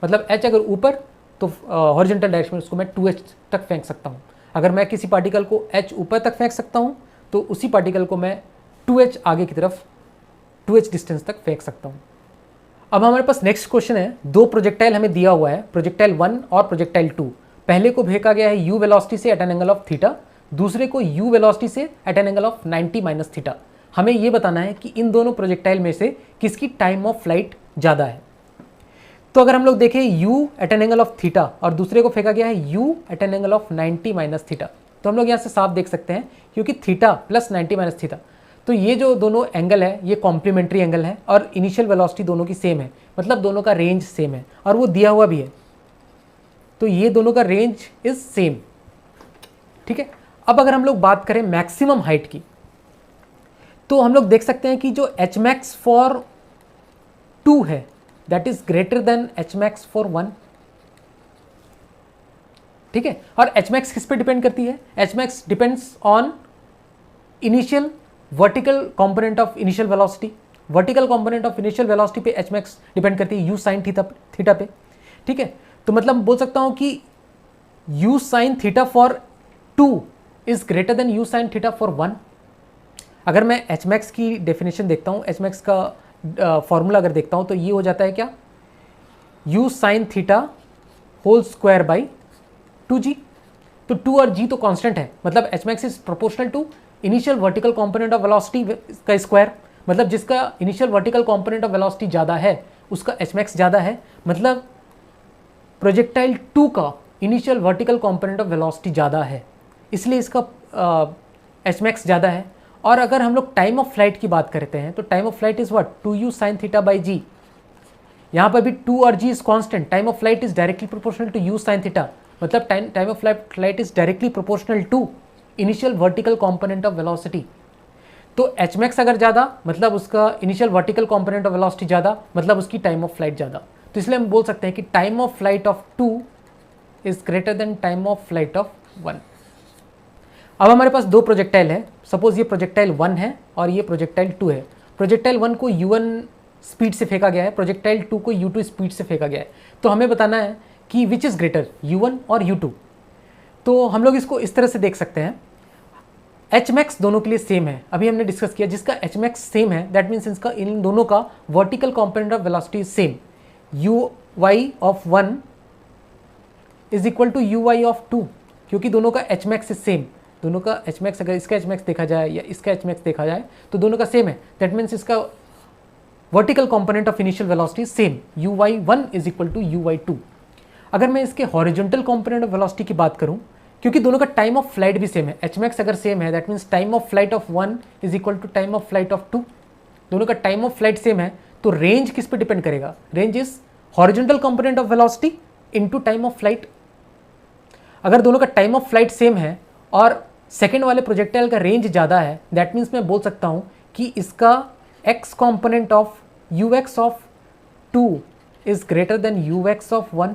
मतलब h अगर ऊपर तो हॉरिजॉन्टल डायरेक्शन में उसको मैं 2h तक फेंक सकता हूँ। अगर मैं किसी पार्टिकल को h ऊपर तक फेंक सकता हूँ तो उसी पार्टिकल को मैं 2h आगे की तरफ 2h डिस्टेंस तक फेंक सकता हूँ। अब हमारे पास नेक्स्ट क्वेश्चन है, दो प्रोजेक्टाइल हमें दिया हुआ है, प्रोजेक्टाइल 1 और प्रोजेक्टाइल 2। पहले को फेंका गया है u वेलोसिटी से at an angle of theta, दूसरे को u वेलोसिटी से at an angle of 90 minus theta. हमें ये बताना है कि इन दोनों प्रोजेक्टाइल में से किसकी टाइम ऑफ फ्लाइट ज़्यादा है। तो अगर हम लोग देखें u at an angle of theta और दूसरे को फेंका गया है u at an angle of 90 minus theta, तो हम लोग यहाँ से साफ देख सकते हैं क्योंकि थीटा प्लस 90 माइनस थीटा, तो ये जो दोनों एंगल है ये कॉम्प्लीमेंट्री एंगल है और इनिशियल वेलोसिटी दोनों की सेम है, मतलब दोनों का रेंज सेम है और वो दिया हुआ भी है। तो ये दोनों का रेंज इज सेम, ठीक है। अब अगर हम लोग बात करें मैक्सिमम हाइट की, तो हम लोग देख सकते हैं कि जो एच मैक्स फॉर 2 है that is greater than H max for 1, ठीक है। और एच मैक्स किस पे डिपेंड करती है, H max depends on initial vertical component of initial velocity. Vertical component of initial velocity पे एच मैक्स डिपेंड करती है यू साइन थीटा पे, ठीक है। तो मतलब बोल सकता हूं कि u sine theta for 2 is greater than u sine theta for 1। अगर मैं एच मैक्स की डेफिनेशन देखता हूं, एच मैक्स का फॉर्मूला अगर देखता हूं तो ये हो जाता है क्या, u sine theta whole square by 2g। तो 2 और g तो कांस्टेंट है, मतलब H max is proportional to initial vertical component of velocity का स्क्वायर, मतलब जिसका initial vertical component of velocity ज़्यादा है उसका एच मैक्स ज़्यादा है, मतलब प्रोजेक्टाइल 2 का initial vertical component of velocity ज़्यादा है, इसलिए इसका एच मैक्स ज़्यादा है। और अगर हम लोग टाइम ऑफ फ्लाइट की बात करते हैं तो time of flight is what, 2u sine theta by g. यहाँ पर भी 2 और g is constant, time of flight is directly proportional to u sine theta, मतलब time of flight is directly proportional to initial vertical component of velocity. तो एच मैक्स अगर ज़्यादा मतलब उसका initial vertical component of velocity ज़्यादा, मतलब उसकी टाइम ऑफ फ्लाइट ज़्यादा। तो इसलिए हम बोल सकते हैं कि time of flight of 2 is greater than time of flight of 1। अब हमारे पास दो प्रोजेक्टाइल है, सपोज ये प्रोजेक्टाइल 1 है और ये प्रोजेक्टाइल 2 है। प्रोजेक्टाइल 1 को u1 स्पीड से फेंका गया है, प्रोजेक्टाइल 2 को u2 स्पीड से फेंका गया है। तो हमें बताना है कि विच इज़ ग्रेटर, u1 और u2। तो हम लोग इसको इस तरह से देख सकते हैं, एच मैक्स दोनों के लिए सेम है, अभी हमने डिस्कस किया, जिसका एच मैक्स सेम है दैट मीन्स इसका इन दोनों का vertical component of velocity same, uy of 1 is equal to uy of 2, क्योंकि दोनों का एच मैक्स इज सेम। दोनों का एच मैक्स, अगर इसका एच मैक्स देखा जाए या इसका एच मैक्स देखा जाए तो दोनों का सेम है, दैट मीन्स इसका vertical component of initial velocity same, uy1 is equal to uy2। अगर मैं इसके हॉरिजॉन्टल कंपोनेंट ऑफ वेलोसिटी की बात करूं, क्योंकि दोनों का टाइम ऑफ फ्लाइट भी सेम है, एच मैक्स अगर सेम है that means time of flight of 1 is equal to time of flight of 2। दोनों का टाइम ऑफ फ्लाइट सेम है, तो रेंज किस पे डिपेंड करेगा, range is horizontal component of velocity into time of flight. अगर दोनों का टाइम ऑफ फ्लाइट सेम है और सेकेंड वाले प्रोजेक्टाइल का रेंज ज़्यादा है, दैट मीन्स मैं बोल सकता हूँ कि इसका x component of ux of 2 is greater than ux of 1।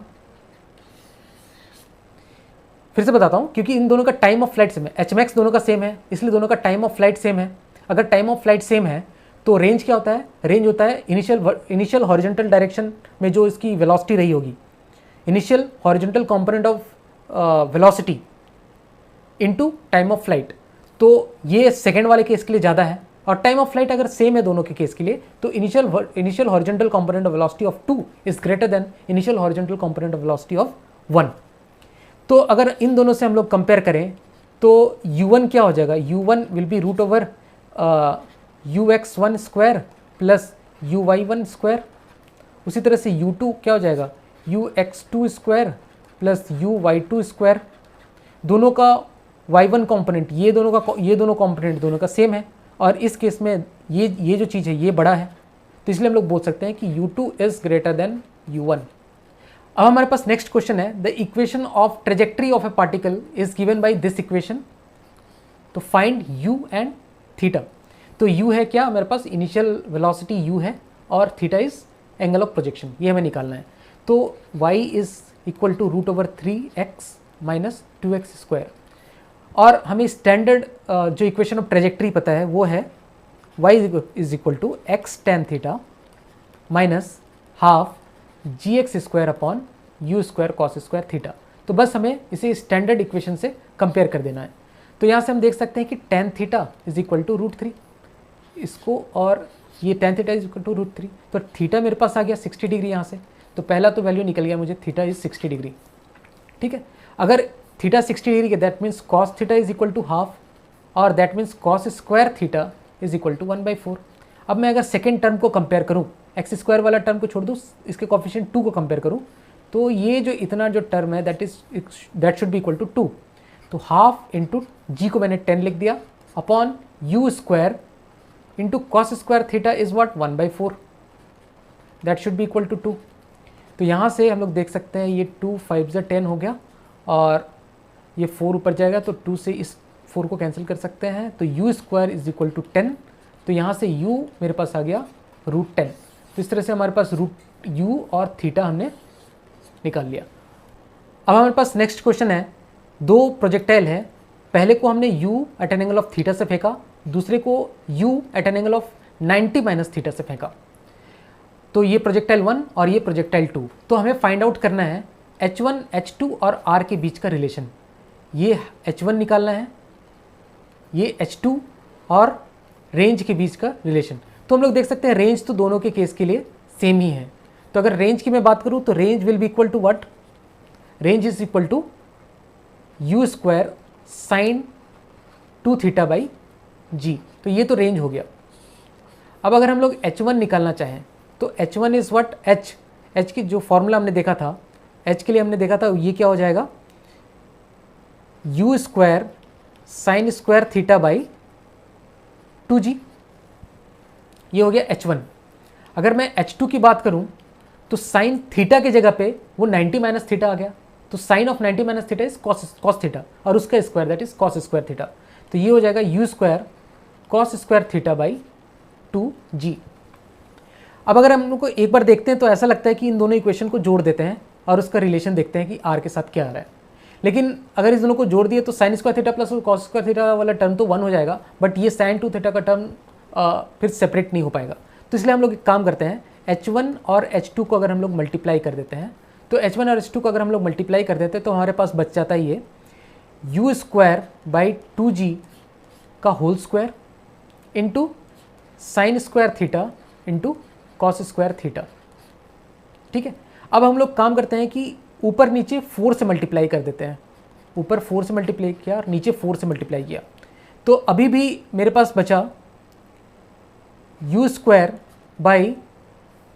फिर से बताता हूँ, क्योंकि इन दोनों का टाइम ऑफ फ्लाइट सेम है, एच मैक्स दोनों का सेम है, इसलिए दोनों का टाइम ऑफ फ्लाइट सेम है। अगर टाइम ऑफ फ्लाइट सेम है तो रेंज क्या होता है, रेंज होता है इनिशियल हॉरिजॉन्टल डायरेक्शन में जो इसकी वेलोसिटी रही होगी, initial horizontal component of velocity into time of flight. तो ये सेकेंड वाले केस के लिए ज़्यादा है, और टाइम ऑफ फ्लाइट अगर सेम है दोनों के केस के लिए, तो initial horizontal component of velocity of 2 is greater than initial horizontal component of velocity of 1। तो अगर इन दोनों से हम लोग कंपेयर करें तो u1 क्या हो जाएगा, u1 will be root over ux1 square plus uy1 square. उसी तरह से u2 क्या हो जाएगा, ux2 square plus uy2 square. दोनों का y1 कंपोनेंट, ये दोनों कंपोनेंट दोनों का सेम है, और इस केस में ये जो चीज़ है ये बड़ा है, तो इसलिए हम लोग बोल सकते हैं कि u2 is greater than u1। अब हमारे पास नेक्स्ट क्वेश्चन है, the equation of trajectory of a particle is given by this equation, तो फाइंड u एंड थीटा। तो u है क्या, मेरे पास इनिशियल वेलोसिटी u है, और theta is angle of projection, ये हमें निकालना है। तो y is equal to root over 3x minus 2x square, और हमें स्टैंडर्ड जो इक्वेशन ऑफ ट्रेजेक्ट्री पता है वो है y is equal to x tan theta minus half gx square upon u square cos square theta. तो बस हमें इसे स्टैंडर्ड इक्वेशन से कंपेयर कर देना है। तो यहाँ से हम देख सकते हैं कि tan theta is equal to root 3 इसको, और ये tan theta is equal to root 3, तो थीटा मेरे पास आ गया 60 डिग्री यहाँ से। तो पहला तो वैल्यू निकल गया मुझे, थीटा इज 60 डिग्री। ठीक है, अगर थीटा 60 डिग्री के that means cos theta is equal to half, और that means cos square theta is equal to 1/4। अब मैं अगर सेकेंड टर्म को कंपेयर करूँ, एक्स स्क्वायर वाला टर्म को छोड़ दूँ, इसके कोफिशिएंट 2 को कंपेयर करूँ, तो ये जो इतना जो टर्म है that should be equal to 2। तो हाफ इंटू जी को मैंने 10 लिख दिया upon you square into cos square theta is what 1/4, that should be equal to 2। तो यहाँ से हम लोग देख सकते हैं ये 2 5 10 हो गया, और ये 4 ऊपर जाएगा, तो 2 से इस 4 को कैंसिल कर सकते हैं, तो you square is equal to 10। तो यहाँ से u मेरे पास आ गया रूट 10। तो इस तरह से हमारे पास रूट u और थीटा हमने निकाल लिया। अब हमारे पास नेक्स्ट क्वेश्चन है, दो प्रोजेक्टाइल है, पहले को हमने u at an angle of theta से फेंका, दूसरे को u at an angle of 90 minus theta से फेंका। तो ये प्रोजेक्टाइल 1 और ये प्रोजेक्टाइल 2। तो हमें फाइंड आउट करना है h1 h2 और r के बीच का रिलेशन। ये h1 निकालना है, ये h2 और रेंज के बीच का रिलेशन। तो हम लोग देख सकते हैं रेंज तो दोनों के केस के लिए सेम ही है। तो अगर रेंज की मैं बात करूं तो range will be equal to what, range is equal to you square sine 2 theta by जी। तो ये तो रेंज हो गया। अब अगर हम लोग h1 निकालना चाहें तो h1 इज व्हाट, h की जो फॉर्मूला हमने देखा था, h के लिए हमने देखा था ये क्या हो जाएगा, U square sine square theta by 2g, ये हो गया h1। अगर मैं h2 की बात करूं तो साइन थीटा के जगह पे वो 90 माइनस थीटा आ गया, तो sine of 90 minus theta is cos theta, और उसका square that is cos square theta. तो ये हो जाएगा U square cos square theta by 2g। अब अगर हम लोग को एक बार देखते हैं तो ऐसा लगता है कि इन दोनों इक्वेशन को जोड़ देते हैं और उसका रिलेशन देखते हैं कि r के साथ क्या आ रहा है। लेकिन अगर इस दोनों को जोड़ दिए तो sign square theta plus cos square theta वाला टर्म तो 1 हो जाएगा, बट ये साइन 2 थीटा का टर्म फिर सेपरेट नहीं हो पाएगा। तो इसलिए हम लोग एक काम करते हैं, h1 और h2 को अगर हम लोग मल्टीप्लाई कर देते हैं, तो h1 और h2 को अगर हम लोग मल्टीप्लाई कर देते हैं तो हमारे पास बच जाता है ये यू स्क्वायर बाई 2g का whole square into sine square theta into cos square theta. ठीक है, अब हम लोग काम करते हैं कि ऊपर नीचे 4 से मल्टीप्लाई कर देते हैं। ऊपर 4 से मल्टीप्लाई किया और नीचे 4 से मल्टीप्लाई किया, तो अभी भी मेरे पास बचा यू स्क्वायर बाई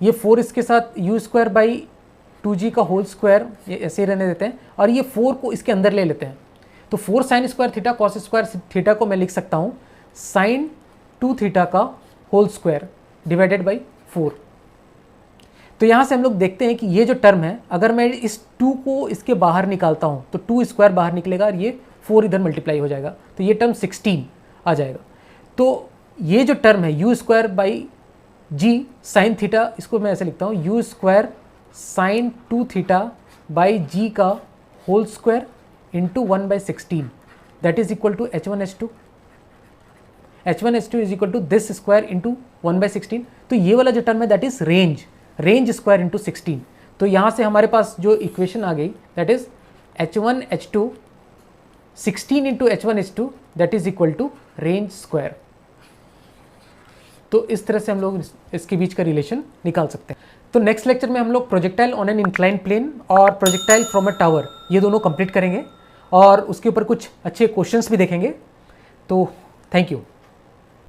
ये 4 इसके साथ यू स्क्वायर बाई 2g का होल स्क्वायर, ये ऐसे ही रहने देते हैं, और ये 4 को इसके अंदर ले लेते हैं। तो 4 sign square theta cos square theta को मैं लिख सकता हूँ साइन 2 थीटा का होल स्क्वायर डिवाइडेड बाई 4। तो यहाँ से हम लोग देखते हैं कि ये जो टर्म है, अगर मैं इस 2 को इसके बाहर निकालता हूँ तो 2 स्क्वायर बाहर निकलेगा और ये 4 इधर मल्टीप्लाई हो जाएगा, तो ये टर्म 16 आ जाएगा। तो ये जो टर्म है u square by g sine theta, इसको मैं ऐसे लिखता हूँ u square sine 2 theta by g का whole square into 1/16, that is equal to h1 h2 is equal to this square into 1/16। तो ये वाला जो टर्म है that is range square into 16। तो यहाँ से हमारे पास जो इक्वेशन आ गई that is H1H2 16 into H1H2 that is equal to range square. तो इस तरह से हम लोग इसके बीच का रिलेशन निकाल सकते हैं। तो नेक्स्ट लेक्चर में हम लोग projectile on an incline plane और प्रोजेक्टाइल फ्रॉम अ टावर ये दोनों कंप्लीट करेंगे और उसके ऊपर कुछ अच्छे क्वेश्चंस भी देखेंगे। तो थैंक यू।